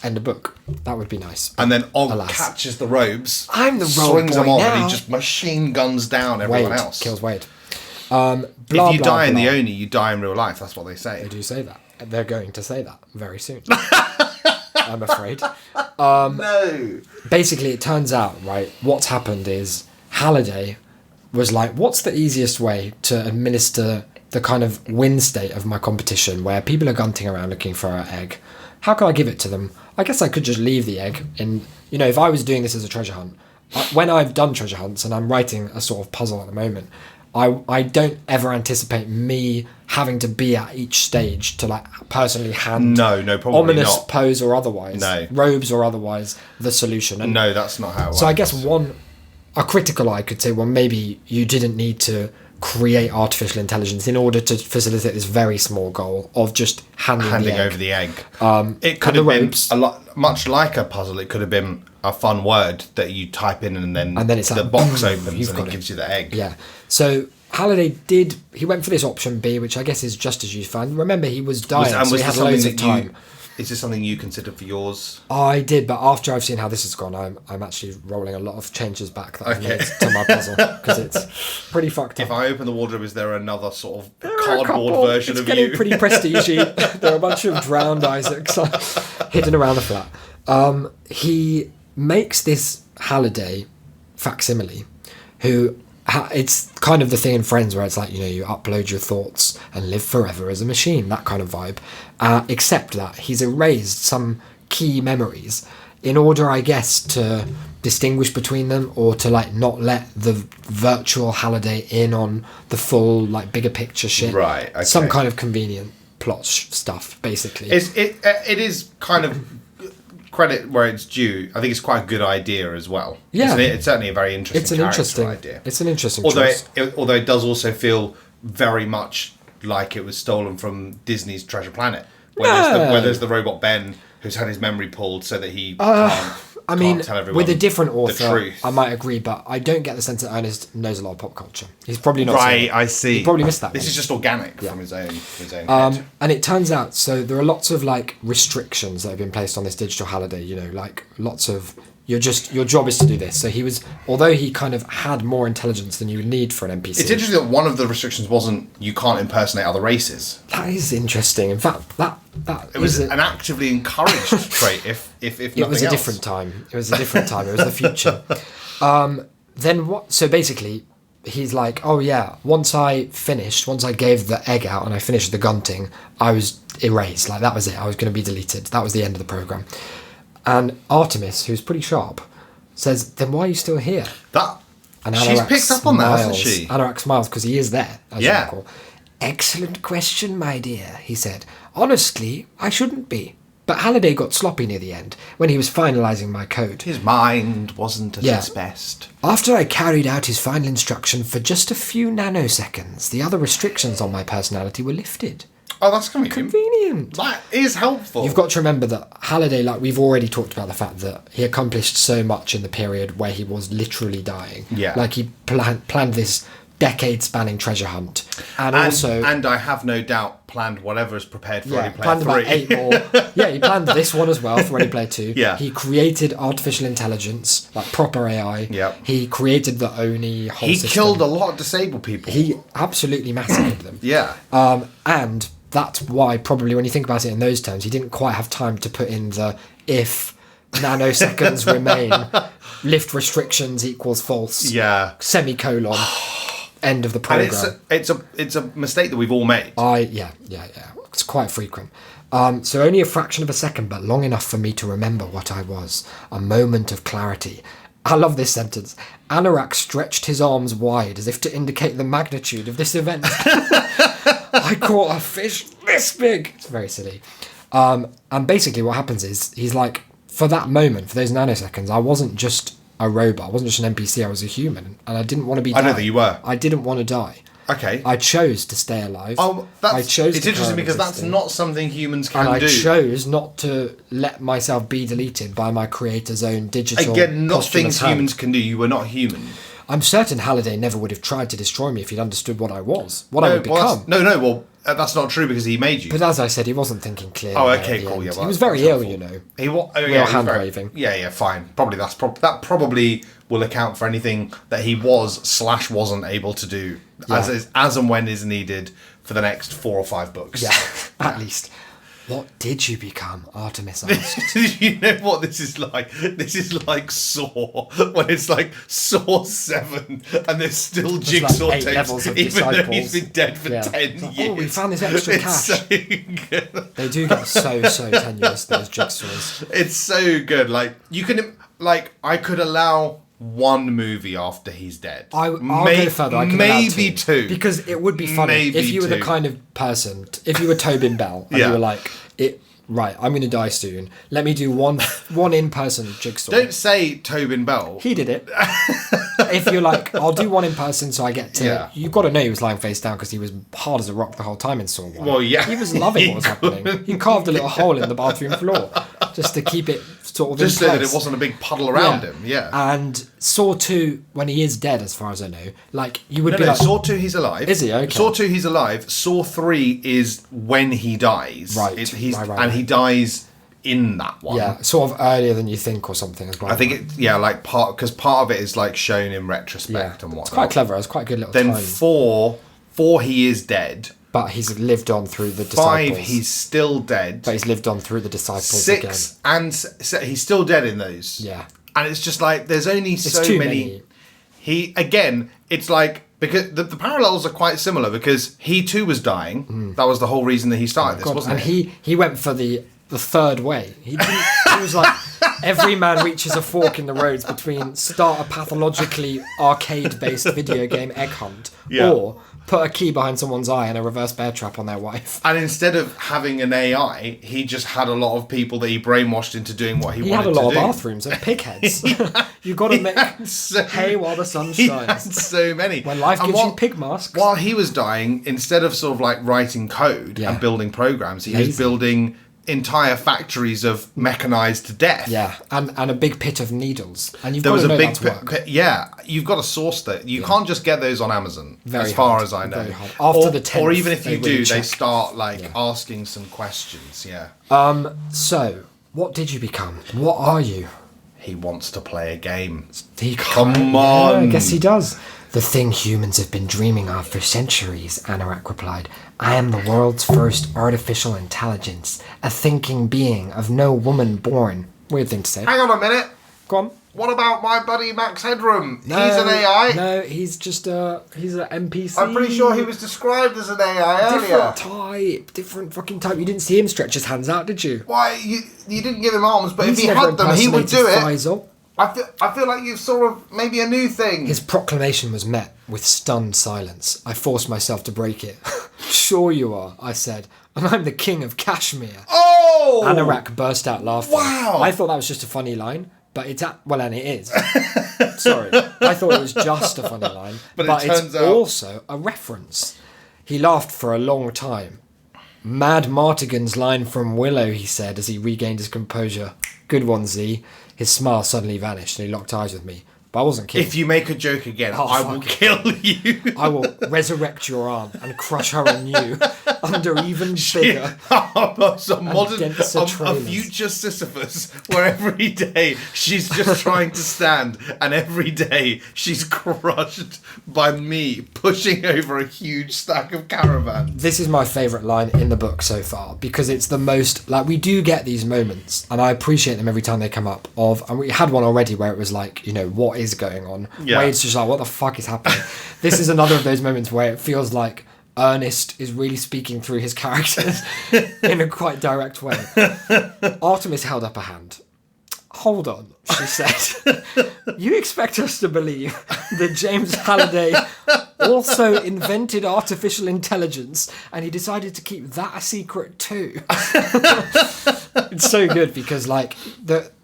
End of book. That would be nice. And then Og Alas. catches the robes. I'm the robe swings boy them on, now. and he just machine guns down everyone Wade else. kills Wade. If you die in the Oni, you die in real life. That's what they say. They do say that. They're going to say that very soon. I'm afraid. No. Basically, it turns out, right, what's happened is Halliday was like, what's the easiest way to administer the kind of win state of my competition where people are gunting around looking for an egg? How can I give it to them? I guess I could just leave the egg in, if I was doing this as a treasure hunt, when I've done treasure hunts and I'm writing a sort of puzzle at the moment, I don't ever anticipate me having to be at each stage to like personally hand probably ominous not. pose or otherwise, robes or otherwise, the solution. And no, that's not how it works. so I guess a critical eye could say, well, maybe you didn't need to create artificial intelligence in order to facilitate this very small goal of just handing over the egg. It and could have the been ropes. a lot, much like a puzzle. It could have been a fun word that you type in, and then it's the like, box boom, opens you've and got it it. gives you the egg. Yeah. So Halliday he went for this option B, which I guess is just as useful. And remember, he was dying, so he had loads of time. Is this something you considered for yours? I did, but after I've seen how this has gone, I'm actually rolling a lot of changes back that I've made to my puzzle because it's pretty fucked up. If I open the wardrobe, is there another sort of There are a cardboard couple. version It's of getting you? pretty prestige-y. There are a bunch of drowned Isaacs hidden around the flat. He makes this Halliday facsimile, who it's kind of the thing in Friends where it's like, you upload your thoughts and live forever as a machine, that kind of vibe. Except that he's erased some key memories in order, I guess, to distinguish between them or to like not let the virtual Halliday in on the full like bigger picture shit. Right, okay. Some kind of convenient plot stuff, basically. It is kind of credit where it's due. I think it's quite a good idea as well. Yeah. It's certainly a very interesting idea. It's an interesting although choice. Although it does also feel very much like it was stolen from Disney's Treasure Planet, where there's the robot Ben who's had his memory pulled so that he can't tell everyone with a different the author, truth. I might agree, but I don't get the sense that Ernest knows a lot of pop culture. He's probably not seen Right, it. I see. He probably missed that. This one. is just organic from his own head. And it turns out, so there are lots of like restrictions that have been placed on this digital Halliday. Like lots of your job is to do this. So although he kind of had more intelligence than you would need for an NPC. It's interesting that one of the restrictions wasn't you can't impersonate other races. That is interesting. In fact, that It was an actively encouraged trait. If it was a else. different time. It was a different time. It was the future. Then what? So basically, he's like, oh yeah. Once I gave the egg out and I finished the gunting, I was erased. Like that was it. I was going to be deleted. That was the end of the program. And Artemis, who's pretty sharp, says, "Then why are you still here?" And She's Anorak picked up on that, hasn't smiles. she? Anorak smiles because he is there. As you Yeah. recall. Excellent question, my dear, he said. Honestly, I shouldn't be. But Halliday got sloppy near the end, when he was finalising my code. His mind wasn't at its best. After I carried out his final instruction for just a few nanoseconds, the other restrictions on my personality were lifted. Oh, that's convenient. Convenient. That is helpful. You've got to remember that Halliday, like we've already talked about the fact that he accomplished so much in the period where he was literally dying. Yeah. Like he planned this decade-spanning treasure hunt. And also... And I have no doubt planned whatever is prepared for Ready Player planned 3. about 8 more. Yeah, he planned this one as well for Ready Player 2. Yeah. He created artificial intelligence, like proper AI. Yep. He created the Oni whole He system. killed a lot of disabled people. He absolutely massacred them. Yeah. And that's why probably when you think about it in those terms, he didn't quite have time to put in the if nanoseconds remain, lift restrictions equals false. Yeah. Semicolon. End of the program. And it's a mistake that we've all made. Yeah. It's quite frequent. So only a fraction of a second, but long enough for me to remember what I was. A moment of clarity. I love this sentence. Anorak stretched his arms wide as if to indicate the magnitude of this event. I caught a fish this big. It's very silly. And basically what happens is, he's like, for that moment, for those nanoseconds, I wasn't just a robot. I wasn't just an NPC. I was a human. And I didn't want to be I know that you were. I didn't want to die. Okay. I chose to stay alive. It's interesting because that's not something humans can and do. I chose not to let myself be deleted by my creator's own digital. Again, not posthumous things hand. humans can do. You were not human. I'm certain Halliday never would have tried to destroy me if he'd understood what I was, what I would become. Well, that's not true because he made you. But as I said, he wasn't thinking clearly. Oh, at okay, the cool. end. Yeah, well, he was very ill, you know. He was. Oh, Real yeah, hand very, waving. Yeah, fine. Probably that probably will account for anything that he wasn't able to do as and when is needed for the next 4 or 5 books. Yeah, at least. What did you become? Artemis asked. You know what this is like? This is like Saw, when it's like Saw 7 and there's still Jigsaw like 8 tapes, levels of even though disciples. he's been dead for Yeah. 10 It's like, years. oh, we found this extra It's cash. so good. They do get so tenuous, those jigsaws. It's so good. Like, you can, like, I could allow one movie after he's dead. I'll go further. I could allow maybe two. because it would be funny Maybe if you were the two. kind of person. If you were Tobin Bell and Yeah. you were like, right, I'm going to die soon. Let me do one in-person jigsaw. Don't say Tobin Bell. He did it. If you're like, I'll do one in person so I get to... Yeah. You've got to know he was lying face down because he was hard as a rock the whole time in Saw 1. Well, yeah. He was loving what was happening. He carved a little hole in the bathroom floor just to keep it sort of Just in so that place. it wasn't a big puddle around him. Yeah. And Saw 2, when he is dead, as far as I know, like, you would No, be no, like... Saw 2, he's alive. Is he? Okay. Saw 2, he's alive. Saw 3 is when he dies. Right. And he dies in that one. Yeah, sort of earlier than you think or something as well. I think like because part of it is like shown in retrospect and whatnot. It's quite clever. It's quite a good little Then time. 4 he is dead. But he's lived on through the 5 disciples. he's still dead. But he's lived on through the disciples 6 and he's still dead in those. again. Yeah. And it's just like there's only so too many. He again, it's like because the parallels are quite similar because he too was dying. That was the whole reason that he started this, God, wasn't and it? he went for the third way. He was like, every man reaches a fork in the roads between start a pathologically arcade-based video game egg hunt or put a key behind someone's eye and a reverse bear trap on their wife. And instead of having an AI, he just had a lot of people that he brainwashed into doing what he He wanted had to a lot do. of bathrooms and pig heads. You got to make hay while the sun He had shines. so many. When life And gives you pig masks. While he was dying, instead of sort of like writing code Yeah. and building programs, he Lazy. was building entire factories of mechanized death. Yeah, and a big pit of needles. And you've There got was to a know big that's work. pit. Yeah, you've got to source that. You can't just get those on Amazon, Very as far hard, as I know. very hard. After or, the 10th, or even if they you do, really they check. start like asking some questions. Yeah, So, what did you become? What are you? he wants to play a game. He Come can't- on. Yeah, I guess he does. The thing humans have been dreaming of for centuries, Anorak replied. I am the world's first artificial intelligence, a thinking being of no woman born. Weird thing to say. Hang on a minute. Go on. What about my buddy Max Headroom? He's an AI. No, he's just he's an NPC. I'm pretty sure he was described as an AI earlier. Different fucking type. You didn't see him stretch his hands out, did you? Why you didn't give him arms, but He's if he never had them, he would do impersonated it. Faisal. I feel like you've sort of maybe a new thing. His proclamation was met with stunned silence. I forced myself to break it. Sure you are, I said, and I'm the king of Kashmir. Oh! Anorak burst out laughing. Wow. I thought that was just a funny line, but and it is. Sorry. I thought it was just a funny line, But it it's turns out- also a reference. He laughed for a long time. Mad Martigan's line from Willow, he said as he regained his composure. Good one, Z. His smile suddenly vanished and he locked eyes with me. But I wasn't kidding. If you make a joke again, Oh, I will fuck kill you. I will resurrect your aunt and crush her anew under even bigger. denser A trailers. future Sisyphus, where every day she's just trying to stand, and every day she's crushed by me pushing over a huge stack of caravans. This is my favourite line in the book so far because it's the most like we do get these moments and I appreciate them every time they come up and we had one already where it was like, you know, what is going on? Yeah. Wade's just like, what the fuck is happening? This is another of those moments where it feels like Ernest is really speaking through his characters in a quite direct way. Artemis held up a hand. Hold on, she said. You expect us to believe that James Halliday also invented artificial intelligence and he decided to keep that a secret too? It's so good because like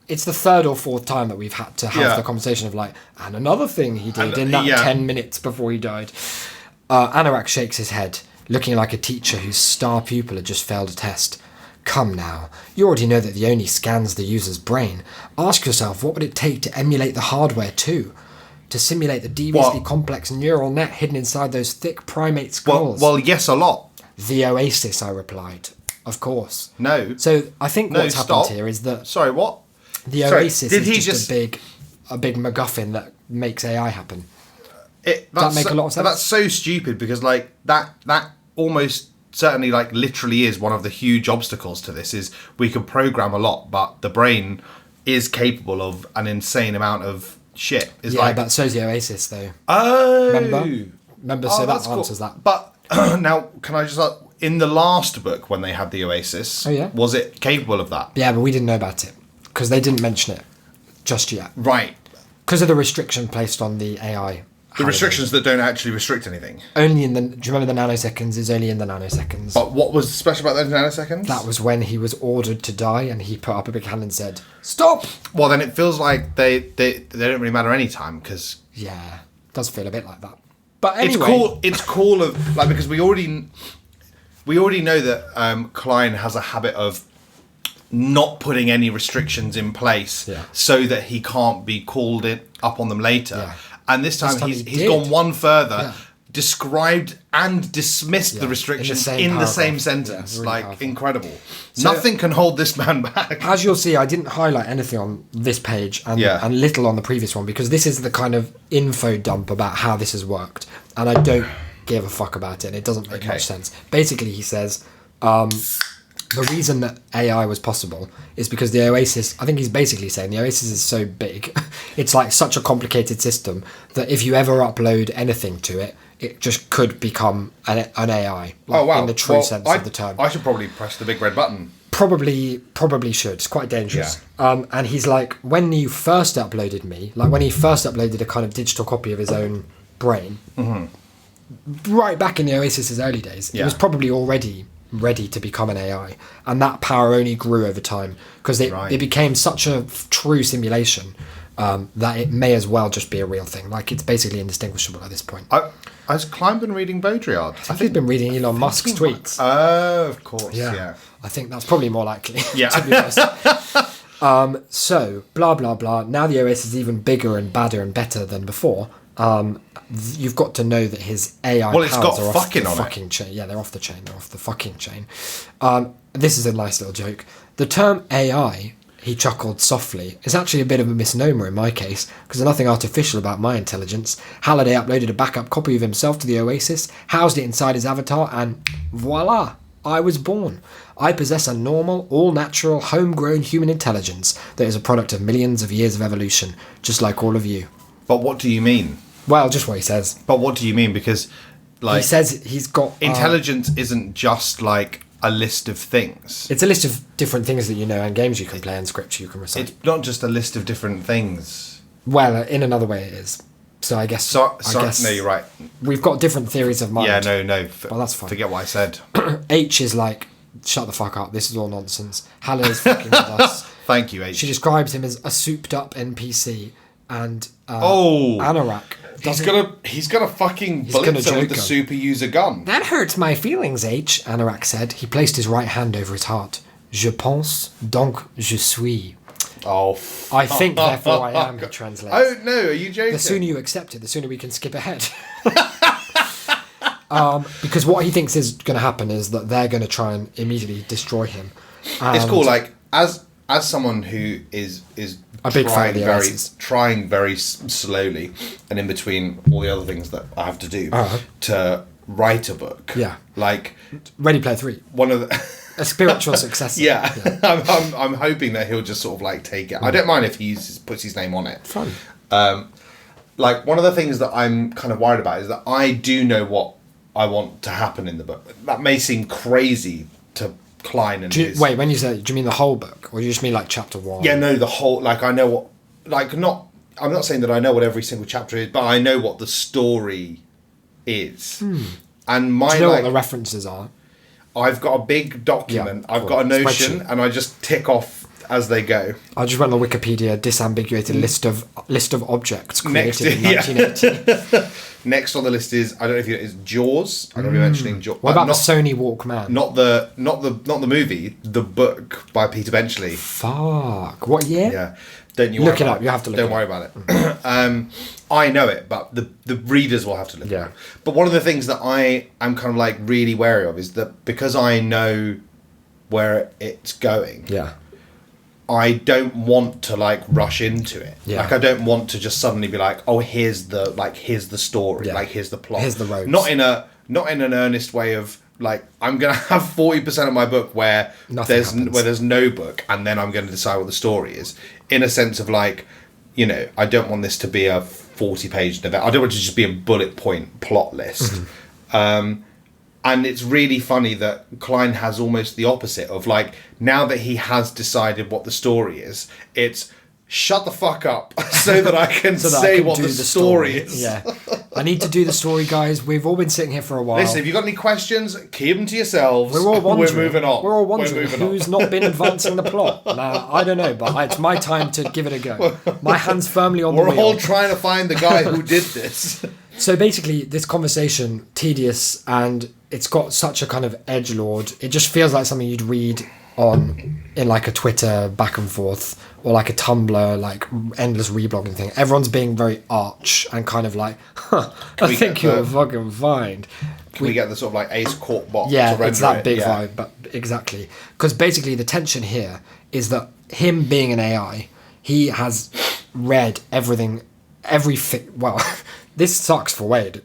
it's the third or fourth time that we've had to have the conversation of like, and another thing he did in that 10 minutes before he died. Anorak shakes his head, looking like a teacher whose star pupil had just failed a test. Come now, you already know that the Oni scans the user's brain. Ask yourself, what would it take to emulate the hardware too? To simulate the deviously complex neural net hidden inside those thick primate skulls? Well, yes, a lot. The Oasis, I replied. Of course. No. So I think No, what's stop. happened here is that Sorry, what? the Sorry, Oasis did is he just just- a big MacGuffin that makes AI happen. That make a lot of sense? That's so stupid because like that almost certainly like literally is one of the huge obstacles to this. Is we can program a lot, but the brain is capable of an insane amount of shit. It's Yeah, like, but so's the Oasis, though. oh, Remember, so that that's cool. answers that. But now, can I just in the last book when they had the Oasis, Oh, yeah? was it capable of that? Yeah, but we didn't know about it because they didn't mention it just yet. Right. Because of the restriction placed on the AI. The restrictions that don't actually restrict anything. Only in the. Do you remember the nanoseconds? Is only in the nanoseconds. But what was special about those nanoseconds? That was when he was ordered to die, and he put up a big hand and said, "Stop!" Well, then it feels like they don't really matter any time because Yeah, does feel a bit like that. But anyway, it's cool. It's cool of like because we already know that Klein has a habit of not putting any restrictions in place Yeah. so that he can't be called up on them later. Yeah. And this time, time he's he gone did. one further, Yeah. described and dismissed the Yeah, restrictions in in the the same same paragraph. sentence. Yeah, really like powerful. incredible. So- Nothing can hold this man back. As you'll see, I didn't highlight anything on this page and, Yeah. and little on the previous one because this is the kind of info dump about how this has worked. And I don't give a fuck about it. And it doesn't make Okay. much sense. Basically, he says the reason that AI was possible is because the Oasis, I think he's basically saying the Oasis is so big. It's like such a complicated system that if you ever upload anything to it, it just could become an AI. Like, Oh wow! in the true Well, sense I, of the term. I should probably press the big red button. Probably should. It's quite dangerous. And he's like, when you first uploaded me, like when he first uploaded a kind of digital copy of his own brain, right back in the Oasis's early days, it Yeah. was probably already ready to become an AI, and that power only grew over time because Right. it became such a true simulation that it may as well just be a real thing. Like it's basically indistinguishable at this point. Has Klein been reading Baudrillard? I think he's been reading Elon Musk's tweets. Oh, of course. Yeah. I think that's probably more likely. Yeah. to be honest. So, blah, blah, blah. Now the OS is even bigger and badder and better than before. You've got to know that his AI Well, it's powers got are off fucking the on it. fucking chain. Yeah, they're off the chain. They're off the fucking chain. This is a nice little joke. The term AI, he chuckled softly, is actually a bit of a misnomer in my case, because there's nothing artificial about my intelligence. Halliday uploaded a backup copy of himself to the Oasis, housed it inside his avatar, and voila! I was born. I possess a normal, all-natural, homegrown human intelligence that is a product of millions of years of evolution, just like all of you. But what do you mean? Well, just what he says. But what do you mean? Because, like, He says he's got... intelligence isn't just like a list of things. it's a list of different things that you know and games you can play and scripts you can recite. It's not just a list of different things. Well, in another way it is. So I guess... So, I guess no, you're right. we've got different theories of mind. Yeah, no. Well, that's fine. Forget what I said. H is like, shut the fuck up, this is all nonsense. Halliday's fucking with us. Thank you, H. She describes him as a souped-up NPC, and Oh. Anorak... He's doesn't- gonna fucking gonna blitz her with joke the her. super user gun. That hurts my feelings, H, Anorak said. He placed his right hand over his heart. Je pense, donc je suis. Oh, I think, therefore I am, he translates. Oh no, are you joking? The sooner you accept it, the sooner we can skip ahead. Because what he thinks is going to happen is that they're going to try and immediately destroy him. It's cool. Like as someone who is A big fan of the Oasis. trying very slowly, and in between all the other things that I have to do Uh-huh. to write a book. Yeah. Like Ready Player 3, one of the. a spiritual successor. Yeah, I'm hoping that he'll just sort of like take it. I don't mind if he puts his name on it. Fun. Like one of the things that I'm kind of worried about is that I do know what I want to happen in the book. That may seem crazy to Klein and his. Wait, when you say, do you mean the whole book? Or do you just mean like chapter 1? Yeah, no, the whole, like I know what, like not, I'm not saying that I know what every single chapter is, but I know what the story is. And my, Do you know like, what the references are? I've got a big document, Yeah, I've got a cool. notion, Spreadsheet. and I just tick off as they go. I just went on Wikipedia, disambiguated list of objects Next created in to- yeah. 1980. Next on the list is, I don't know if you know, is Jaws. I'm going to be mentioning Jaws. What about not, the Sony Walkman? not the movie, the book by Peter Benchley. Fuck. What year? Yeah, don't you Look worry it about up, you have to look Don't it worry about it. I know it, but the readers will have to look. Yeah. It up. But one of the things that I am kind of like really wary of is that because I know where it's going, Yeah. I don't want to like rush into it. Yeah. Like I don't want to just suddenly be like, oh, here's the story, Yeah. like here's the plot, Here's the ropes. Not in an earnest way of like I'm gonna have 40% of my book where Nothing happens. there's no book, and then I'm going to decide what the story is. In a sense of like, you know, I don't want this to be a 40-page event. I don't want it to just be a bullet point plot list. And it's really funny that Klein has almost the opposite of like, now that he has decided what the story is, it's shut the fuck up so that I can So that I say can what do the story is. Yeah. I need to do the story, guys. We've all been sitting here for a while. Listen, if you've got any questions, keep them to yourselves. We're all wondering. We're moving on. We're all wondering moving on. who's not been advancing the plot. Now, I don't know, but it's my time to give it a go. My hand's firmly on the We're wheel. all trying to find the guy who did this. So basically, this conversation, tedious, and it's got such a kind of edgelord. It just feels like something you'd read in like a Twitter back and forth, or like a Tumblr, like endless reblogging thing. Everyone's being very arch and kind of like, I we think get you're the- fucking fine. Can we get the sort of like Ace Court box? to Yeah, render it's that it? big Yeah. vibe, but exactly. Because basically the tension here is that him being an AI, he has read everything, well, this sucks for Wade.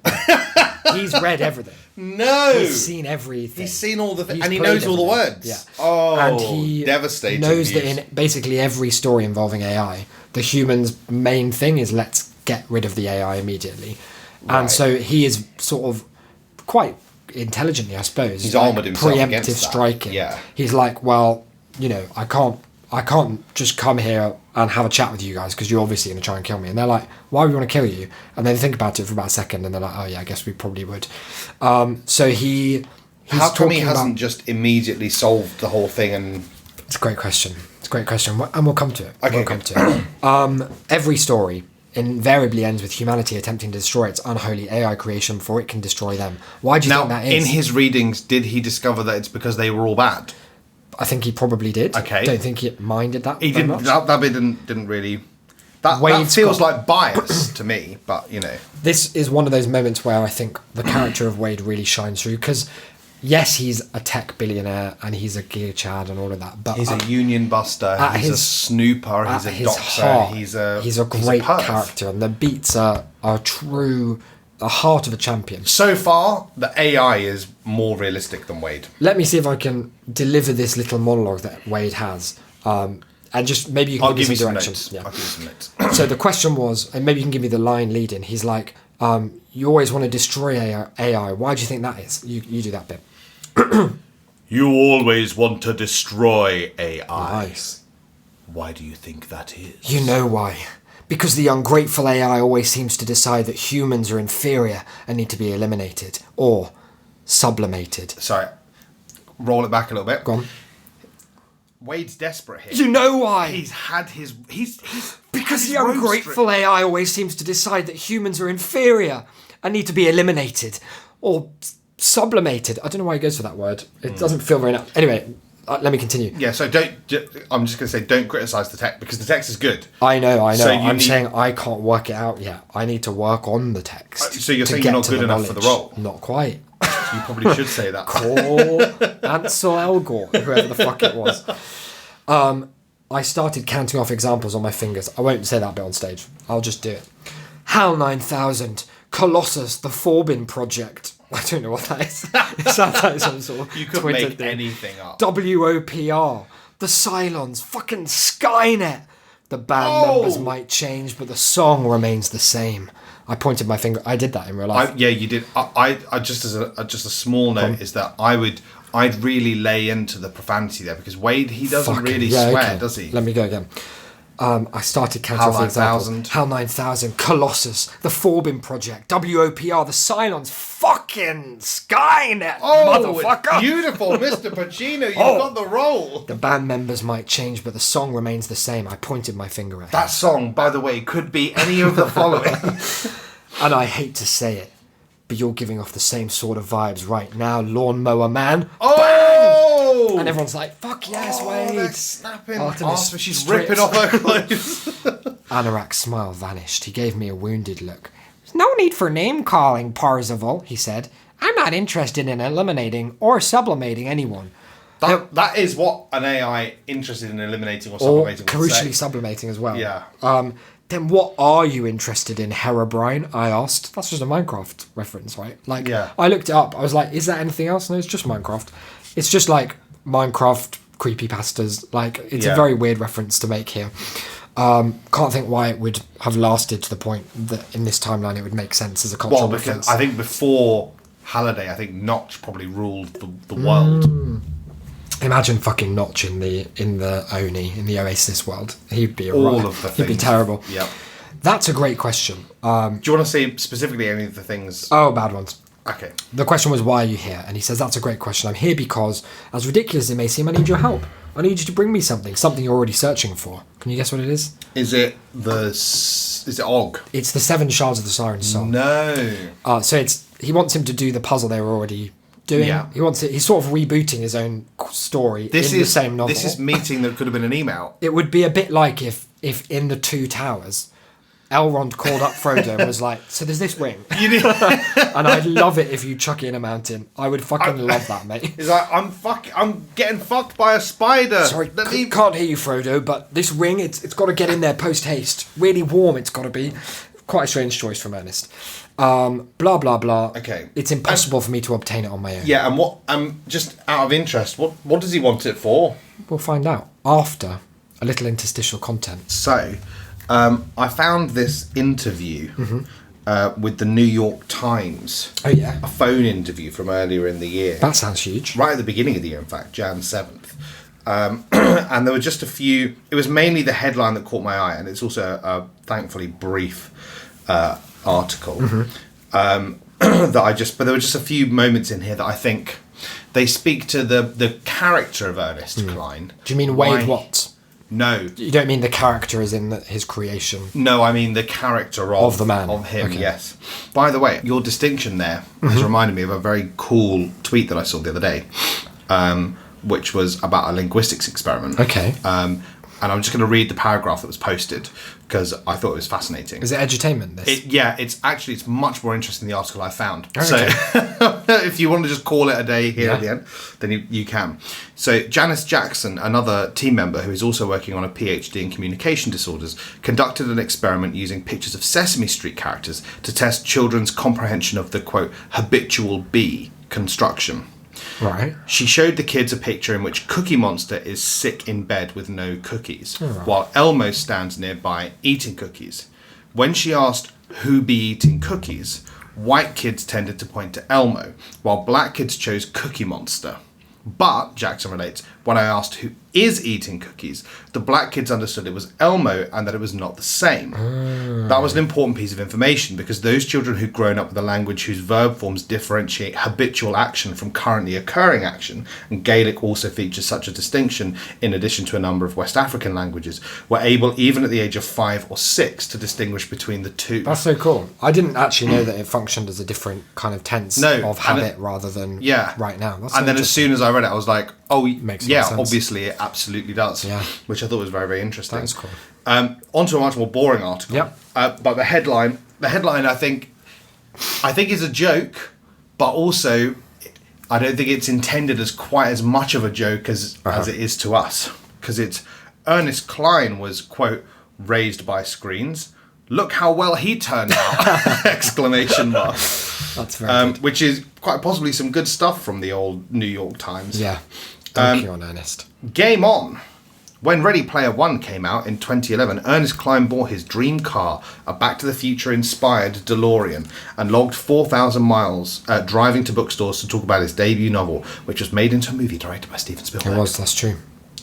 He's read everything. No! He's seen everything. He's seen all the things, He's and he played knows all the everything. words. Yeah. Oh, And he devastating knows that news. in basically every story involving AI, the human's main thing is let's get rid of the AI immediately. Right. And so he is sort of quite intelligently, I suppose. He's like, armoured himself preemptive against that. striking. Yeah. He's like, well, you know, I can't just come here and have a chat with you guys because you're obviously going to try and kill me. And they're like, why would we want to kill you? And then they think about it for about a second and they're like, oh yeah, I guess we probably would. So he's How come he talking hasn't about- just immediately solved the whole thing and... It's a great question. And we'll come to it. Okay, we'll good. come to it. Every story invariably ends with humanity attempting to destroy its unholy AI creation before it can destroy them. Why do you Now, think that is? in his readings, did he discover that it's because they were all bad? I think he probably did. Okay. Don't think he minded that. He very didn't... much. That bit didn't really... That Wade's feels got- like bias to me, but, you know... This is one of those moments where I think the character of Wade really shines through because, yes, he's a tech billionaire and he's a gear chad and all of that, but He's a union buster, at he's a his- snooper, at he's a his doctor, heart, he's a great perv. character, and the beats are true, the heart of a champion. So far, the AI is more realistic than Wade. Let me see if I can deliver this little monologue that Wade has, and just maybe you can I'll give me give you some some direction. notes. Yeah. I'll give you some notes. So the question was, and maybe you can give me the line lead in. He's like, you always want to destroy AI. Why do you think that is? You do that bit. You always want to destroy AI. Nice. Why do you think that is? You know why. Because the ungrateful AI always seems to decide that humans are inferior and need to be eliminated or sublimated. Sorry, roll it back a little bit. Go on. Wade's desperate here. You know why. He's had his... He's Because had the his road ungrateful AI always seems to decide that humans are inferior and need to be eliminated or sublimated. I don't know why he goes for that word. It doesn't feel very... Anyway, let me continue. Yeah, so I'm just going to say don't criticise the text because the text is good. I know. So you I'm need- saying I can't work it out yet. I need to work on the text. So you're to saying get you're not to good the enough for the knowledge. role? Not quite. You probably should say that. Call Ansel Elgort, whoever the fuck it was. I started counting off examples on my fingers. I won't say that bit on stage. I'll just do it. HAL 9000, Colossus, the Forbin Project. I don't know what that is. It sounds like some sort of You could Twitter make thing. anything up. WOPR, the Cylons, fucking Skynet. The band Oh! members might change, but the song remains the same. I pointed my finger. I did that in real life. Yeah, you did. I just as a small note is that I'd really lay into the profanity there because Wade he doesn't Fucking- really yeah, swear, okay. does he? Let me go again. I started counting HAL off the examples. 9000. HAL 9000, Colossus, the Forbin Project, WOPR, the Cylons, fucking Skynet, motherfucker! Beautiful, Mr. Pacino, you've Oh. got the role. The band members might change, but the song remains the same. I pointed my finger at him. That song, by the way, could be any of the following. And I hate to say it, but you're giving off the same sort of vibes right now, Lawnmower Man. Oh! And everyone's like, fuck yes, They're Wade. snapping. Artemis After she's stripped. ripping off her clothes. Anorak's smile vanished. He gave me a wounded look. There's no need for name-calling, Parzival, he said. I'm not interested in eliminating or sublimating anyone. That is what an AI interested in eliminating or Or sublimating would crucially say. sublimating as well. Yeah. Then what are you interested in, Herobrine? I asked. That's just a Minecraft reference, right? Like, Yeah. I looked it up. I was like, is that anything else? No, it's just Minecraft. It's just like Minecraft creepypastas. Like, it's a very weird reference to make here. Can't think why it would have lasted to the point that in this timeline it would make sense as a cultural Well, because reference. I think before Halliday, I think Notch probably ruled the world. Imagine fucking Notch in the Oni, in the Oasis world. He'd be All of the He'd be things. terrible. Yep. That's a great question. Do you want to say specifically any of the things? Oh, bad ones. Okay. The question was, why are you here? And he says, that's a great question. I'm here because, as ridiculous as it may seem, I need your help. I need you to bring me something you're already searching for. Can you guess what it is? Is it Og? It's the 7 Shards of the Siren Song. No. So he wants him to do the puzzle they were already doing. Yeah. He's sort of rebooting his own story in the same novel. This is meeting that could have been an email. It would be a bit like if in the Two Towers, Elrond called up Frodo and was like, so there's this ring. And I'd love it if you chuck it in a mountain. I would fucking love that, mate. It's like, I'm getting fucked by a spider. Sorry, can't hear you, Frodo, but this ring, it's got to get in there post-haste. Really warm it's got to be. Quite a strange choice from Ernest. Blah, blah, blah. Okay. It's impossible for me to obtain it on my own. Yeah, and what? Just out of interest, what does he want it for? We'll find out after a little interstitial content. So, I found this interview with the New York Times. Oh, yeah? A phone interview from earlier in the year. That sounds huge. Right at the beginning of the year, in fact, Jan 7th. And there were just a few. It was mainly the headline that caught my eye, and it's also a thankfully brief article that but there were just a few moments in here that I think they speak to the character of Ernest Cline. Do you mean Wade Why- Watts? No, You don't mean the character as in his creation? no, I mean the character Of the man. of him. Okay. Yes. By the way, your distinction there has reminded me of a very cool tweet that I saw the other day, which was about a linguistics experiment. Okay. And I'm just going to read the paragraph that was posted because I thought it was fascinating. Is it edutainment, this? It's much more interesting than the article I found. Okay. So if you want to just call it a day here at Yeah. the end, then you can. So Janice Jackson, another team member who is also working on a PhD in communication disorders, conducted an experiment using pictures of Sesame Street characters to test children's comprehension of the, quote, habitual bee construction. Right. She showed the kids a picture in which Cookie Monster is sick in bed with no cookies, while Elmo stands nearby eating cookies. When she asked who be eating cookies, white kids tended to point to Elmo, while black kids chose Cookie Monster. But, Jackson relates, when I asked who is eating cookies, the black kids understood it was Elmo and that it was not the same. That was an important piece of information because those children who'd grown up with a language whose verb forms differentiate habitual action from currently occurring action, and Gaelic also features such a distinction in addition to a number of West African languages, were able, even at the age of 5 or 6, to distinguish between the two. That's so cool. I didn't actually know that it functioned as a different kind of tense No, of and habit rather than Yeah. right now. That's And then as soon as I read it, I was like, oh, Makes yeah, sense. obviously it absolutely does. Yeah. Which I thought was very, very interesting. That is cool. Onto a much more boring article. Yep. But the headline I think is a joke, but also I don't think it's intended as quite as much of a joke as it is to us. Because it's Ernest Cline was, quote, raised by screens. Look how well he turned out! Exclamation mark. That's very good. Which is quite possibly some good stuff from the old New York Times. Yeah. Thank you on Ernest. Game on! When Ready Player One came out in 2011, Ernest Cline bought his dream car, a Back to the Future-inspired DeLorean, and logged 4,000 miles driving to bookstores to talk about his debut novel, which was made into a movie directed by Steven Spielberg. It was, that's true.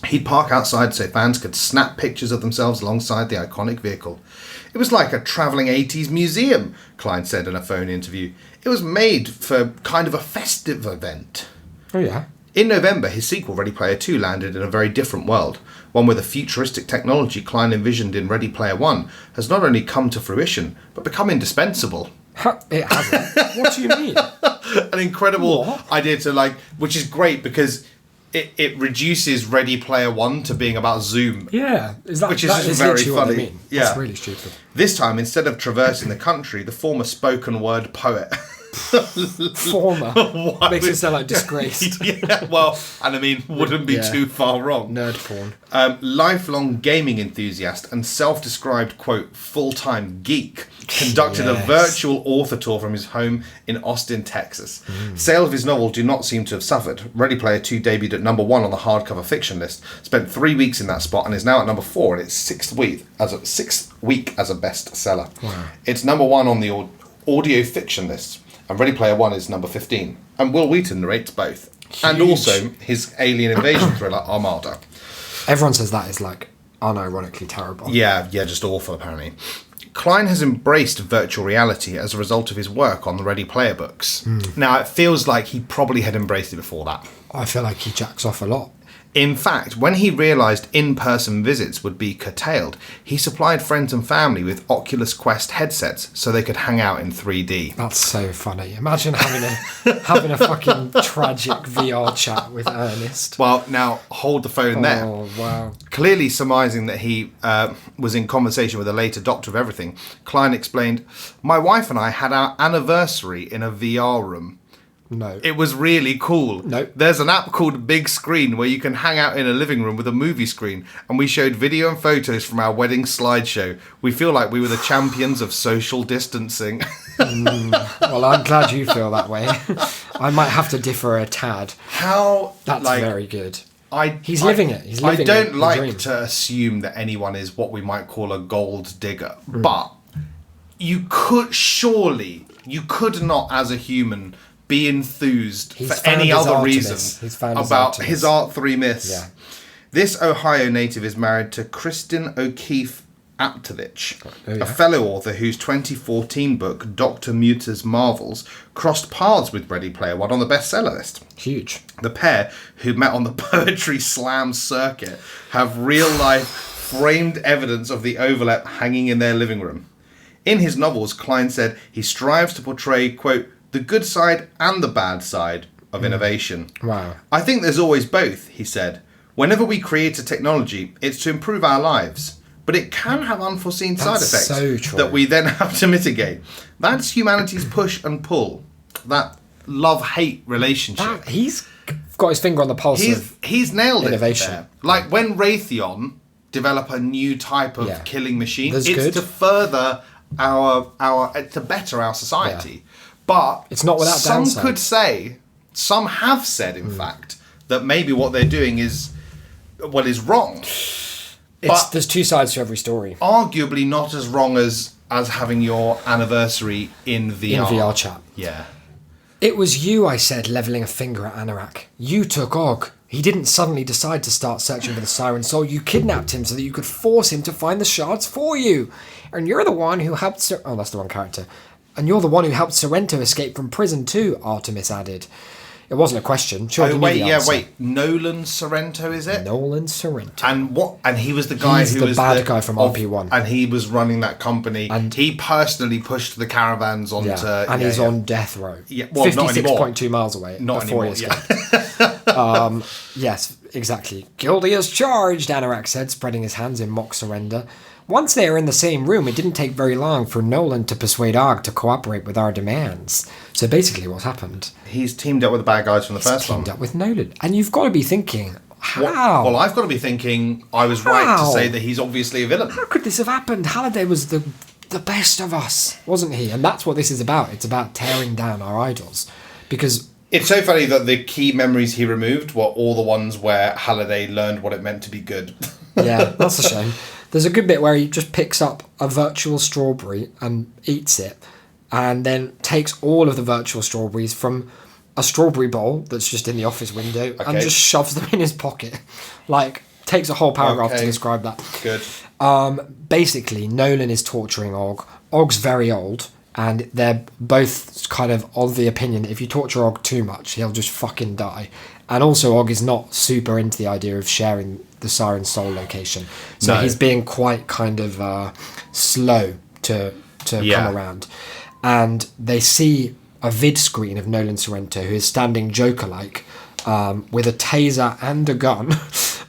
He'd park outside so fans could snap pictures of themselves alongside the iconic vehicle. It was like a travelling 80s museum, Cline said in a phone interview. It was made for kind of a festive event. Oh, yeah. In November, his sequel, Ready Player 2, landed in a very different world. One where the futuristic technology Cline envisioned in Ready Player 1 has not only come to fruition, but become indispensable. It hasn't. What do you mean? An incredible idea to which is great because it reduces Ready Player 1 to being about Zoom. Yeah. Which is that just very literally what I funny. mean. Yeah. That's really stupid. This time, instead of traversing the country, the former spoken word poet Former. Makes it sound like disgraced. Yeah, well, and I mean, wouldn't be Yeah. too far wrong. Nerd porn. Lifelong gaming enthusiast and self-described, quote, full-time geek, conducted a Yes. virtual author tour from his home in Austin, Texas. Sales of his novel do not seem to have suffered. Ready Player 2 debuted at number 1 on the hardcover fiction list, spent 3 weeks in that spot, and is now at number 4 in its sixth week as a bestseller. Wow. It's number 1 on the audio fiction list, and Ready Player 1 is number 15. And Will Wheaton narrates both. And Huge. also his alien invasion thriller, Armada. Everyone says that is like unironically terrible. Yeah, just awful, apparently. Klein has embraced virtual reality as a result of his work on the Ready Player books. Now, it feels like he probably had embraced it before that. I feel like he jacks off a lot. In fact, when he realised in-person visits would be curtailed, he supplied friends and family with Oculus Quest headsets so they could hang out in 3D. That's so funny. Imagine having a fucking tragic VR chat with Ernest. Well, now, hold the phone there. Oh, wow. Clearly surmising that he was in conversation with a later Doctor of Everything, Klein explained, "My wife and I had our anniversary in a VR room. No. It was really cool. Nope. There's an app called Big Screen where you can hang out in a living room with a movie screen, and we showed video and photos from our wedding slideshow. We feel like we were the champions of social distancing." Well, I'm glad you feel that way. I might have to differ a tad. How That's like, very good. He's living it. He's living I don't the like dream. to assume that anyone is what we might call a gold digger, but you could not, as a human, be enthused He's for found any his other Artemis. reason He's found his about Artemis. his art 3 myths. Yeah. This Ohio native is married to Kristen O'Keefe Aptovich, Oh, yeah. a fellow author whose 2014 book, Dr. Muta's Marvels, crossed paths with Ready Player One on the bestseller list. Huge. The pair, who met on the Poetry Slam circuit, have real-life framed evidence of the overlap hanging in their living room. In his novels, Klein said he strives to portray, quote, the good side and the bad side of innovation. Wow. I think there's always both, he said. Whenever we create a technology, it's to improve our lives. But it can have unforeseen side That's effects so true. that we then have to mitigate. That's humanity's push and pull. That love-hate relationship. He's got his finger on the pulse of... He's nailed innovation. it there. Like when Raytheon develop a new type of Yeah. killing machine, That's it's good. to further our to better our society. But It's not without some downside. could say, some have said, in fact, that maybe what they're doing is wrong. But There's two sides to every story. arguably not as wrong as having your anniversary in VR. In VR chat. Yeah. It was you, I said, levelling a finger at Anorak. You took Og. He didn't suddenly decide to start searching for the Siren Soul. You kidnapped him so that you could force him to find the shards for you. And you're the one who helped... Oh, that's the wrong character. And you're the one who helped Sorrento escape from prison too, Artemis added. It wasn't a question. Sure, Oh, wait. Nolan Sorrento, is it? Nolan Sorrento. And he was the guy He's who the was bad guy from RP1. and he was running that company. And- he personally pushed the caravans onto. Yeah, and he's on death row. Yeah, well, not anymore. 56.2 miles away Not before anymore. he Yeah. escaped. Yes, exactly. Guilty as charged, Anorak said, spreading his hands in mock surrender. Once they were in the same room, it didn't take very long for Nolan to persuade Arg to cooperate with our demands. So basically what's happened, He's teamed up with the bad guys from the he's first one. teamed up with Nolan. And you've got to be thinking, how? Well, I've got to be thinking I was right to How? say that he's obviously a villain. How could this have happened? Halliday was the best of us, wasn't he? And that's what this is about. It's about tearing down our idols. Because... It's so funny that the key memories he removed were all the ones where Halliday learned what it meant to be good. Yeah, that's a shame. There's a good bit where he just picks up a virtual strawberry and eats it, and then takes all of the virtual strawberries from a strawberry bowl that's just in the office window and Okay. just shoves them in his pocket. Like, takes a whole paragraph to Okay. describe that. Good. Basically, Nolan is torturing Og. Og's very old, and they're both kind of the opinion that if you torture Og too much, he'll just fucking die. And also, Og is not super into the idea of sharing the Siren Soul location. So No. he's being quite kind of slow to Yeah. come around. And they see a vid screen of Nolan Sorrento, who is standing Joker-like, with a taser and a gun,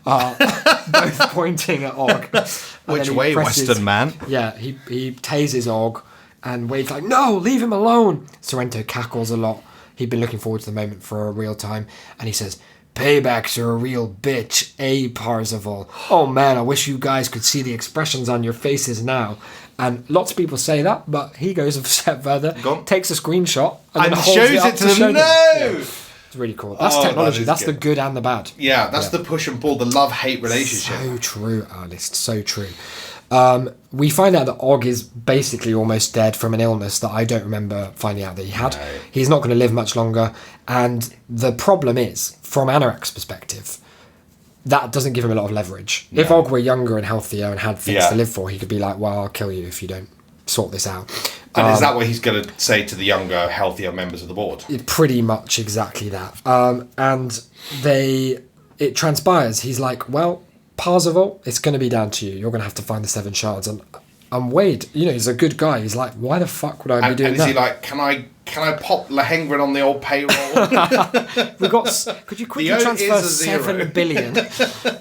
both pointing at Og. And Which then he way, presses- Western man? Yeah, he tases Og, And Wade's like, no, leave him alone. Sorrento cackles a lot. He'd been looking forward to the moment for a real time. And he says, paybacks are a real bitch, Parzival. Oh man, I wish you guys could see the expressions on your faces now. And lots of people say that, but he goes a step further, takes a screenshot, and then holds shows it up it to them. show No! Yeah. It's really cool. That's technology. That's the good and the bad. Yeah, that's the push and pull, the love-hate relationship. So true, Ernest. So true. We find out that Og is basically almost dead from an illness that I don't remember finding out that he had. No. He's not going to live much longer. And the problem is, from Anorak's perspective, that doesn't give him a lot of leverage. No. If Og were younger and healthier and had things to live for, he could be like, well, I'll kill you if you don't sort this out. And is that what he's going to say to the younger, healthier members of the board? Pretty much exactly that. And it transpires. He's like, well, Parzival, it's going to be down to you. You're going to have to find the 7 shards. And Wade, he's a good guy. He's like, why the fuck would I be doing that? And is he like, can I pop Lohengrin on the old payroll? Could you quickly transfer 7 billion?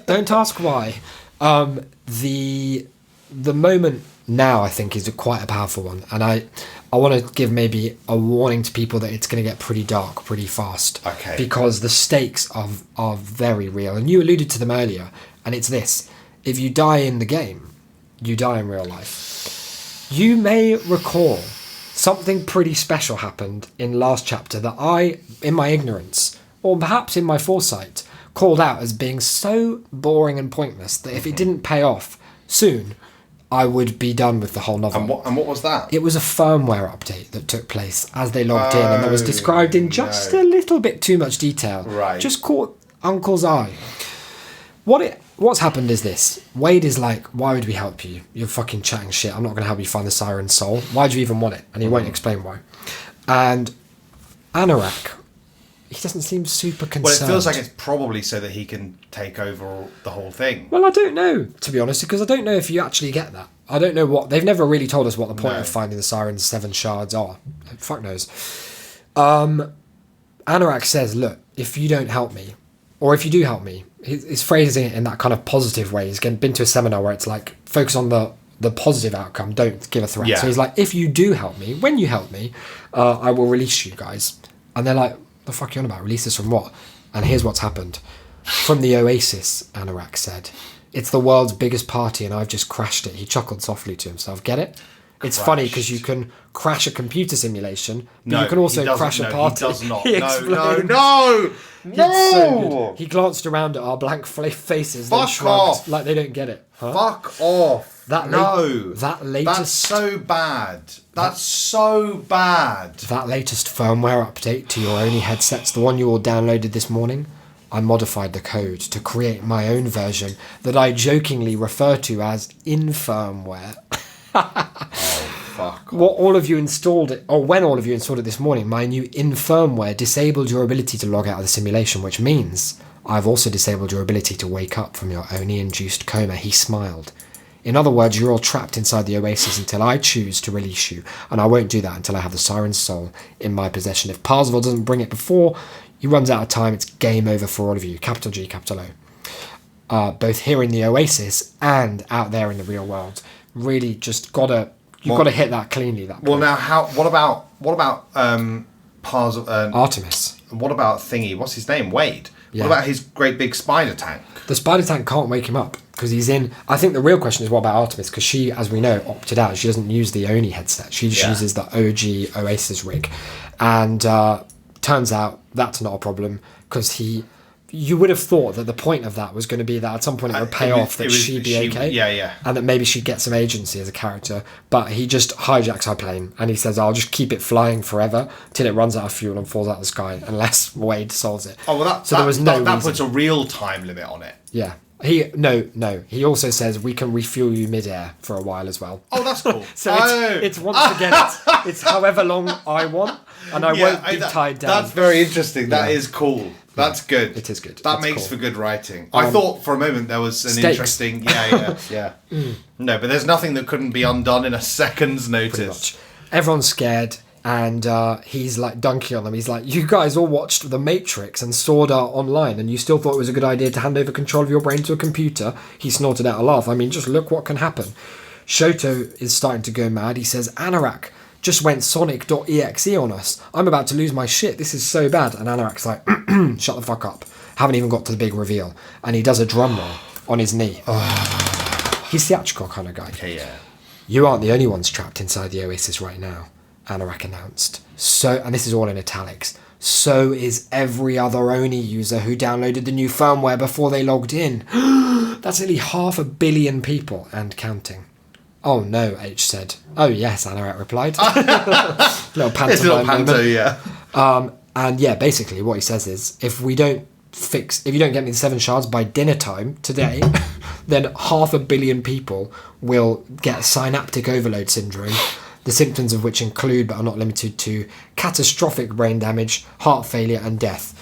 Don't ask why. The moment now, I think, is quite a powerful one. And I want to give maybe a warning to people that it's going to get pretty dark pretty fast. Okay. Because the stakes are very real. And you alluded to them earlier. And it's this. If you die in the game, you die in real life. You may recall something pretty special happened in last chapter that I, in my ignorance, or perhaps in my foresight, called out as being so boring and pointless that if it didn't pay off soon, I would be done with the whole novel. And what was that? It was a firmware update that took place as they logged in, and that was described in just a little bit too much detail. Right. Just caught Uncle's eye. What's happened is this. Wade is like, why would we help you? You're fucking chatting shit. I'm not going to help you find the Siren's soul. Why do you even want it? And he won't explain why. And Anorak, he doesn't seem super concerned. Well, it feels like it's probably so that he can take over the whole thing. Well, I don't know, to be honest, because I don't know if you actually get that. I don't know what... They've never really told us what the point of finding the Siren's 7 shards are. Fuck knows. Anorak says, look, if you don't help me, or if you do help me, he's phrasing it in that kind of positive way. He's been to a seminar where it's like, focus on the positive outcome, don't give a threat. Yeah. So he's like, if you do help me, when you help me, I will release you guys. And they're like, the fuck are you on about? Release us from what? And here's what's happened. From the Oasis, Anorak said. It's the world's biggest party and I've just crashed it. He chuckled softly to himself. Get it? It's funny because you can crash a computer simulation, but you can also crash a party. He does not. No. No! He glanced around at our blank faces, Fuck then shrugged, off. like they don't get it. Huh? Fuck off. That latest... That's so bad. That's so bad. That latest firmware update to your Oni headsets, the one you all downloaded this morning, I modified the code to create my own version that I jokingly refer to as infirmware. Fuck. When all of you installed it this morning, my new infirmware disabled your ability to log out of the simulation, which means I've also disabled your ability to wake up from your Oni-induced coma. He smiled. In other words, you're all trapped inside the Oasis until I choose to release you, and I won't do that until I have the Siren's soul in my possession. If Parzival doesn't bring it before he runs out of time, it's game over for all of you. Capital G, capital O. Both here in the Oasis and out there in the real world. Really, just gotta hit that cleanly. Well, now what about Parzival? Artemis. What about Thingy? What's his name? Wade. Yeah. What about his great big spider tank? The spider tank can't wake him up because he's in. I think the real question is what about Artemis, because she, as we know, opted out. She doesn't use the Oni headset. She just uses the OG Oasis rig, and turns out that's not a problem because you would have thought that the point of that was going to be that at some point it would pay off that she'd be okay. Yeah. And that maybe she'd get some agency as a character. But he just hijacks her plane and he says, I'll just keep it flying forever till it runs out of fuel and falls out of the sky unless Wade solves it. Oh, well, that puts a real time limit on it. Yeah. No. He also says we can refuel you mid-air for a while as well. Oh, that's cool. So it's once again, it's however long I want, and I won't be tied down. That's very interesting. That is cool. That's good. It is good. That makes for good writing. I thought for a moment there was an interesting... Yeah. No, but there's nothing that couldn't be undone in a second's notice. Pretty much. Everyone's scared, and he's like dunking on them. He's like, you guys all watched The Matrix and Sword Art Online, and you still thought it was a good idea to hand over control of your brain to a computer? He snorted out a laugh. I mean, just look what can happen. Shoto is starting to go mad. He says, Anorak, just went Sonic.exe on us. I'm about to lose my shit. This is so bad. And Anorak's like, shut the fuck up. Haven't even got to the big reveal. And he does a drum roll on his knee. He's theatrical kind of guy. Okay, yeah. You aren't the only ones trapped inside the Oasis right now, Anorak announced. So, and this is all in italics, so is every other Oni user who downloaded the new firmware before they logged in. That's nearly 500 million people and counting. Oh no, H said. Oh yes, Anorak replied. Little pantomime It's a little panto, moment. yeah. And yeah, basically what he says is, if you don't get me the 7 shards by dinner time today, then 500 million people will get synaptic overload syndrome, the symptoms of which include but are not limited to catastrophic brain damage, heart failure and death.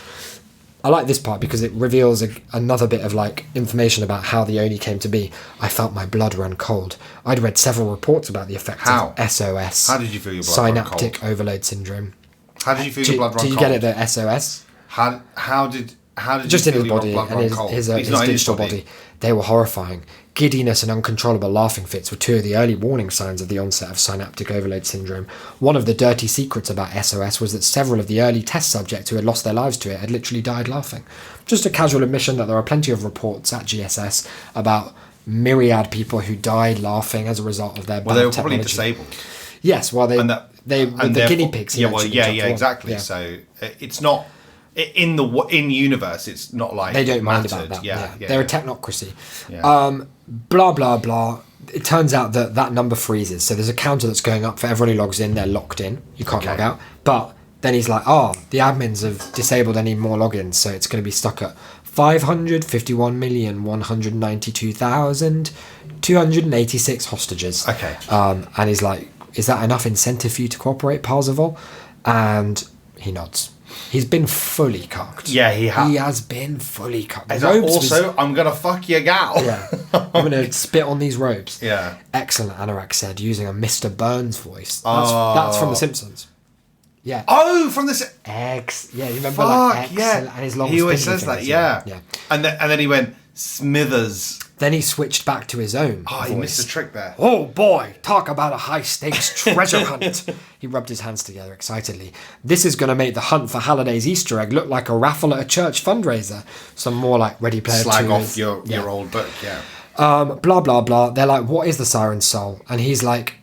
I like this part because it reveals another bit of like information about how the Oni came to be. I felt my blood run cold. I'd read several reports about the effects of SOS. How did you feel your blood run cold? Synaptic overload syndrome. How did you feel your blood run cold? Did you get it, the SOS? How did Just you in feel his your body blood and run his cold? his He's not in his digital body. They were horrifying. Giddiness and uncontrollable laughing fits were 2 of the early warning signs of the onset of synaptic overload syndrome. One of the dirty secrets about SOS was that several of the early test subjects who had lost their lives to it had literally died laughing. Just a casual admission that there are plenty of reports at GSS about myriad people who died laughing as a result of their bad Well, they were probably technology. disabled. Yes, well, And the guinea pigs. he Yeah, well, mentioned in yeah, chapter yeah, one. exactly. Yeah. So it's not in universe. It's not like They don't mind mattered. about that. Yeah, They're a technocracy. Yeah. Blah, blah, blah. It turns out that number freezes. So there's a counter that's going up for everyone who logs in. They're locked in. You can't log out. But then he's like, the admins have disabled any more logins. So it's going to be stuck at 551,192,286 hostages. Okay. And he's like, is that enough incentive for you to cooperate, Parzival? And he nods. He's been fully cucked. Yeah, he has. He has been fully cucked. Is that also, I'm gonna fuck your gal. Yeah. I'm going to spit on these robes. Yeah. Excellent, Anorak said, using a Mr. Burns voice. That's from The Simpsons. Yeah. Oh, from this. Yeah, you remember Fuck, like yeah. excellent and his long He always spindly says that, fingers, yeah. Yeah. And then he went, Smithers. Then he switched back to his own voice. He missed a trick there. Oh boy, talk about a high-stakes treasure hunt. He rubbed his hands together excitedly. This is going to make the hunt for Halliday's Easter egg look like a raffle at a church fundraiser. Some more like Ready Player 2. Slag off your old book, yeah. Blah, blah, blah. They're like, what is the Siren's Soul? And he's like,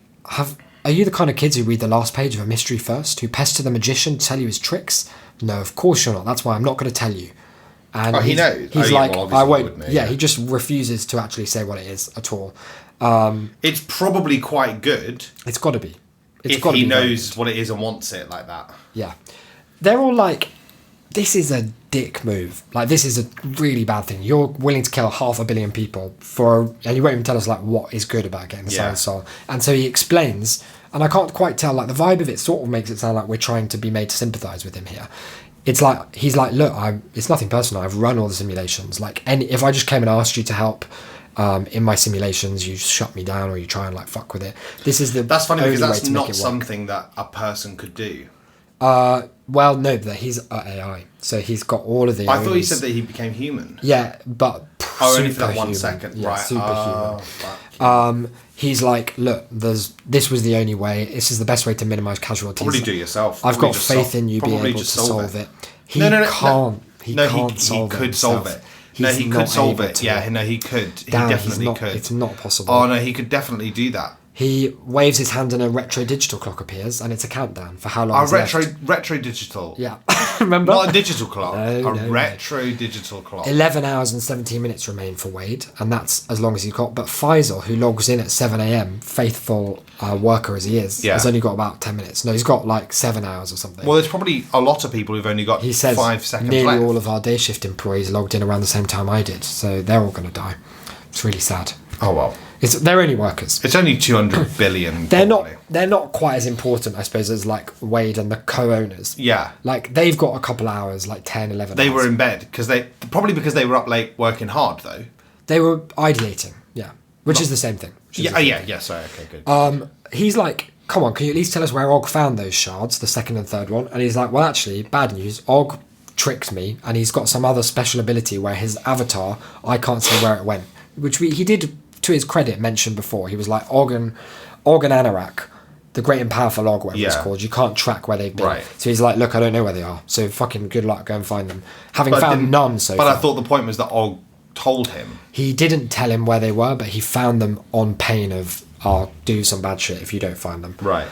are you the kind of kids who read the last page of a mystery first? Who pester the magician to tell you his tricks? No, of course you're not. That's why I'm not going to tell you. And he knows. He's Yeah, like, well, I obviously won't. he would know, Yeah, yeah. he just refuses to actually say what it is at all. It's probably quite good It's got to be. It's if got to he be very knows what it is and wants it like that. Yeah. They're all like, this is a dick move. Like, this is a really bad thing. You're willing to kill 500 million people and you won't even tell us, like, what is good about getting the Siren's Soul. And so he explains, and I can't quite tell, like, the vibe of it sort of makes it sound like we're trying to be made to sympathise with him here. It's like, he's like, look, it's nothing personal. I've run all the simulations. Like, if I just came and asked you to help in my simulations, you shut me down or you try and, like, fuck with it. This is the That's funny only because way that's to make not it work. something that a person could do. Well, no, but he's AI, so he's got all of the. I thought he Onis. said that he became human. Yeah, but Only for that 1 superhuman. second, Yeah, right? superhuman. Fuck. He's like, look, this was the only way. This is the best way to minimise casualties. Probably do it yourself. I've Probably got just faith in you being probably able to just solve it. He No, can't. He can't solve it. He could solve himself. it. No, He's he not could solve able it. to. Yeah, no, he could. He Dan, definitely could. It's not possible. Oh no, he could definitely do that. He waves his hand and a retro digital clock appears, and it's a countdown for how long. A is retro digital. Yeah, remember? Not a digital clock. No, a no. retro digital clock. 11 hours and 17 minutes remain for Wade, and that's as long as he's got. But Faisal, who logs in at 7 a.m., faithful worker as he is, Yeah. has only got about 10 minutes. No, he's got like 7 hours or something. Well, there's probably a lot of people who've only got He says 5 seconds nearly left. all of our day shift employees logged in around the same time I did, so they're all going to die. It's really sad. Oh well. They're only workers. It's only 200 billion. They're probably. not quite as important, I suppose, as like Wade and the co-owners. Yeah. Like they've got a couple hours, like 10, 11 They hours. were in bed because they were up late working hard though. They were ideating, yeah, which is the same thing. Yeah. Sorry. Okay, good. He's like, come on, can you at least tell us where Og found those shards, the second and third one? And he's like, well, actually, bad news. Og tricked me, and he's got some other special ability where his avatar, I can't see where it went. Which he did, to his credit, mention before. He was like, Og and Anorak the Great and Powerful Og, whatever it's Yeah. called. You can't track where they've been. Right. So he's like, look, I don't know where they are. So fucking good luck, go and find them. Having But found didn't- none so But far. I thought the point was that Og told him. He didn't tell him where they were, but he found them on pain of, I'll do some bad shit if you don't find them. Right.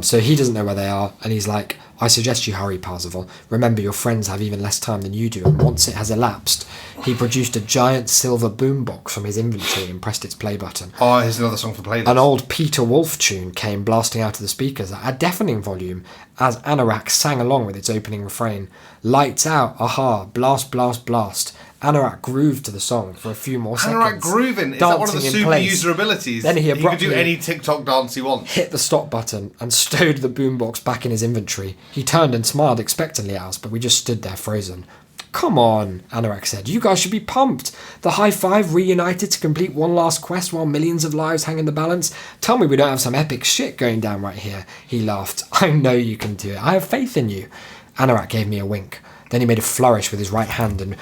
So he doesn't know where they are, and he's like, I suggest you hurry, Parzival. Remember, your friends have even less time than you do, and once it has elapsed, he produced a giant silver boombox from his inventory and pressed its play button. Oh, here's another song for playlist. An old Peter Wolf tune came blasting out of the speakers at a deafening volume as Anorak sang along with its opening refrain. Lights out, aha, blast, blast, blast. Anorak grooved to the song for a few more seconds. Anorak grooving. Is that one of the dancing in super place. user abilities? Then he could do abruptly any TikTok dance he wants. hit the stop button and stowed the boombox back in his inventory. He turned and smiled expectantly at us, but we just stood there frozen. Come on, Anorak said. You guys should be pumped. The High Five reunited to complete one last quest while millions of lives hang in the balance. Tell me we don't have some epic shit going down right here. He laughed. I know you can do it. I have faith in you. Anorak gave me a wink. Then he made a flourish with his right hand and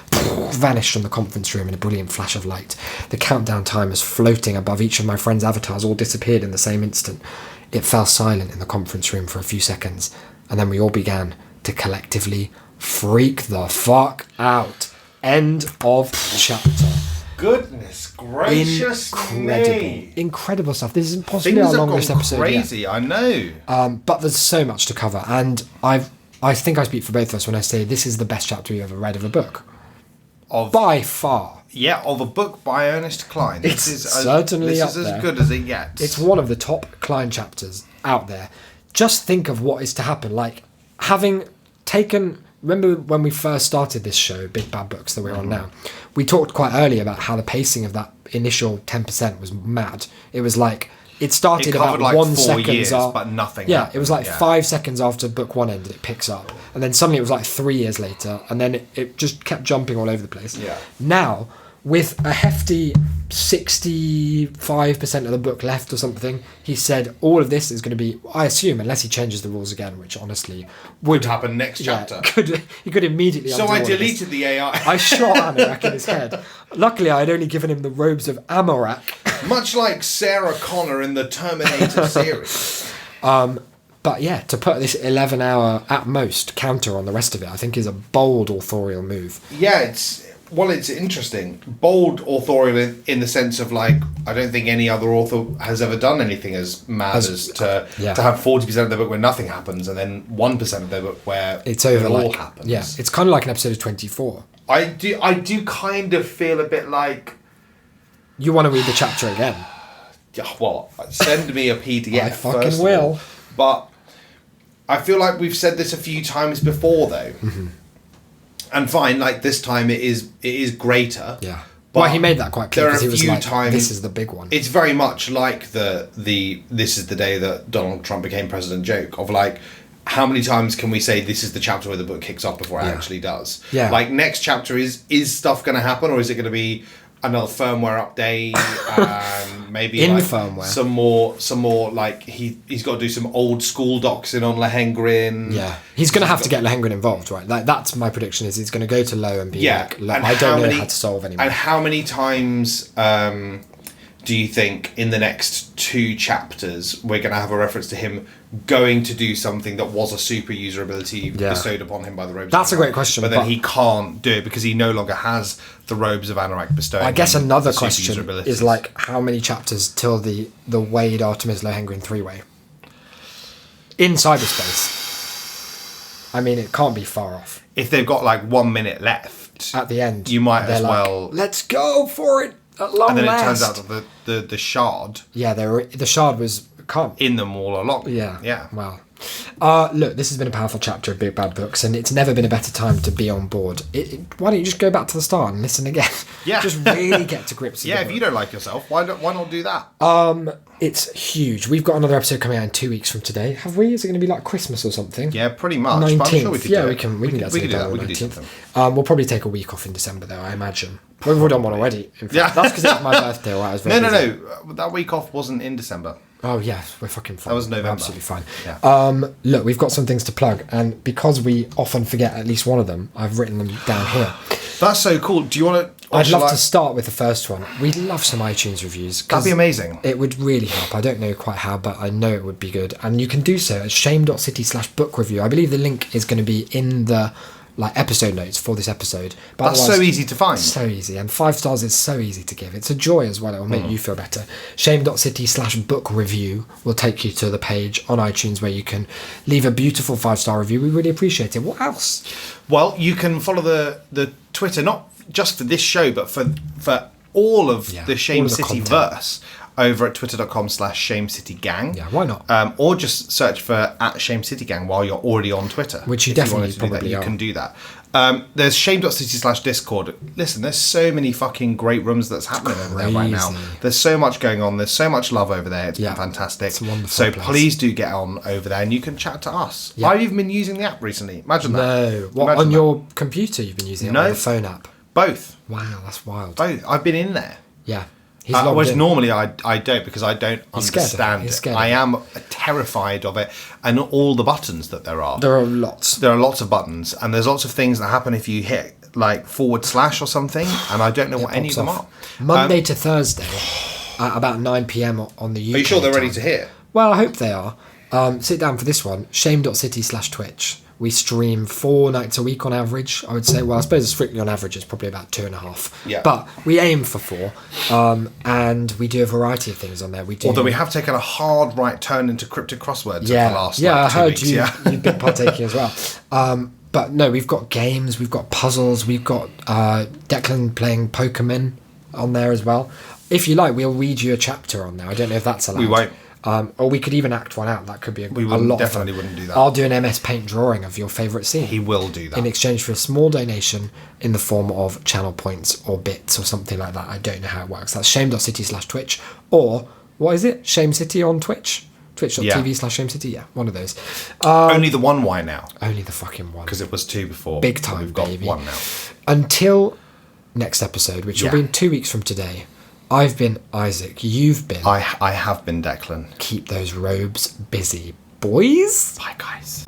vanished from the conference room in a brilliant flash of light. The countdown timers floating above each of my friends' avatars all disappeared in the same instant. It fell silent in the conference room for a few seconds, and then we all began to collectively freak the fuck out. End of chapter. Goodness gracious me. Incredible stuff. This is possibly Things our have longest gone episode yet. crazy, I know. But there's so much to cover, and I think I speak for both of us when I say this is the best chapter we've ever read of a book. By far. Yeah, of a book by Ernest Cline. It's certainly up This is there. as good as it gets. It's one of the top Klein chapters out there. Just think of what is to happen. Like, having taken... Remember when we first started this show, Big Bad Books, that we're on now? We talked quite early about how the pacing of that initial 10% was mad. It was like... It started It about covered like 1 4 second years, but nothing Yeah, happened, it was like yeah. 5 seconds after book 1 ended, it picks up. And then suddenly it was like 3 years later, and then it just kept jumping all over the place. Yeah. Now, with a hefty 65% of the book left or something, he said all of this is going to be, I assume, unless he changes the rules again, which honestly would Could happen next chapter. He could immediately So undo I all of this. deleted the AI. I shot Anorak in his head. Luckily, I had only given him the robes of Amorak. Much like Sarah Connor in the Terminator series. But yeah, to put this 11-hour at most counter on the rest of it, I think is a bold authorial move. Yeah, it's interesting. Bold authorial in the sense of like, I don't think any other author has ever done anything as mad as to have 40% of the book where nothing happens and then 1% of the book where It's over it all like happens. yeah, it's kind of like an episode of 24. I do kind of feel a bit like, You want to read the chapter again? well, send me a PDF. I fucking first of all. will. But I feel like we've said this a few times before, though. Mm-hmm. And fine, like this time it is greater. Yeah. But Well, he made that quite clear there are because he a was few like, times "This is the big one." It's very much like the this is the day that Donald Trump became president joke of like, how many times can we say this is the chapter where the book kicks off before it actually does? Yeah. Like next chapter is stuff going to happen, or is it going to be another firmware update and maybe In like firmware. some more like he's got to do some old school doxing on Lehengrin. Yeah, he's going to have to get Lehengrin involved, right? Like that's my prediction. Is he's going to go to Lowe and be like, "Look, and I don't know many- how to solve anymore." And how many times do you think in the next 2 chapters we're going to have a reference to him going to do something that was a super user ability bestowed upon him by the robes? That's of a great Anorak, question, But then but- he can't do it because he no longer has the robes of Anorak bestowed. I guess on him another the super question user abilities. is like, how many chapters till the Wade Artemis Lohengrin 3-way in cyberspace? I mean, it can't be far off. if they've got like 1 minute left At the end, you might they're as like, well. let's go for it at long And then last. it turns out that the shard Yeah, the shard was can't. in them all along. Yeah. Wow. Look, this has been a powerful chapter of Big Bad Books, and it's never been a better time to be on board. Why don't you just go back to the start and listen again? Yeah. Just really get to grips with Yeah, the if book. you don't like yourself, why not do that? It's huge. We've got another episode coming out in 2 weeks from today. Have we? Is it going to be like Christmas or something? Yeah, pretty much. 19th. But I'm sure we could yeah, do we it. can. We can get we something could do done that. on We the could do 19th. something. We'll probably take a week off in December, though, I imagine. We've all done one already. In fact. Yeah. That's because it's my birthday, right? I was very No. busy. That week off wasn't in December. Oh, yeah, we're fucking fine. That was November. We're absolutely fine. Yeah. Look, we've got some things to plug, and because we often forget at least one of them, I've written them down here. That's so cool. Do you want to I'd shall love I- to start with the first one. We'd love some iTunes reviews. 'cause That'd be amazing. It would really help. I don't know quite how, but I know it would be good. And you can do so at shame.city/book review. I believe the link is going to be in the episode notes for this episode. But That's so otherwise, easy to find. so easy. And 5 stars is so easy to give. It's a joy as well. It will make you feel better. Shame.city/book review will take you to the page on iTunes where you can leave a beautiful 5-star review. We really appreciate it. What else? Well, you can follow the Twitter, not just for this show, but for all of Yeah, the all Shame of the City content. verse over at twitter.com/ShameCityGang. Yeah, why not? Or just search for @ShameCityGang while you're already on Twitter. Which you If definitely wanted to do that, probably you are. can do that. There's shame.city/Discord. Listen, there's so many fucking great rooms that's happening over there right now. crazy. There's so much going on. There's so much love over there. It's Yeah, been fantastic. it's a wonderful So place. please do get on over there and you can chat to us. Yeah. I've even been using the app recently. Imagine that. No. What, Imagine on that. your computer you've been using it, No. or the phone app? Both. Wow, that's wild. Both. I've been in there. Yeah. He's logged Whereas in. normally I don't, because I don't You're scared of it. understand You're it. scared of I it. am terrified of it and all the buttons that there are. There are lots. There are lots of buttons and there's lots of things that happen if you hit like / or something, and I don't know what any of Pops them off. are. Monday to Thursday at about 9 p.m. on the UK. Are you sure they're ready time. to hear? Well, I hope they are. Sit down for this one. Shame.city/Twitch. We stream 4 nights a week on average, I would say. Well, I suppose strictly on average, it's probably about 2.5. Yeah. But we aim for 4. And we do a variety of things on there. We do. Although we have taken a hard right turn into cryptic crosswords yeah, over the last yeah, like, I 2 heard weeks. you. Yeah. You've been partaking as well. But no, we've got games, we've got puzzles, we've got Declan playing Pokemon on there as well. If you like, we'll read you a chapter on there. I don't know if that's allowed. We won't. Or we could even act one out. That could be a wouldn't- lot definitely of fun. wouldn't do that. I'll do an MS Paint drawing of your favourite scene. He will do that. In exchange for a small donation in the form of channel points or bits or something like that. I don't know how it works. That's shame.city/Twitch. Or, what is it? Shame City on Twitch? Twitch.tv/ShameCity? Yeah, one of those. Only the one Y now, Only the fucking one. because it was 2 before. Big but time, We've got baby. 1 now. Until next episode, which will Yeah. be in 2 weeks from today, I've been Isaac. You've been. I have been Declan. Keep those robes busy, boys. Bye, guys.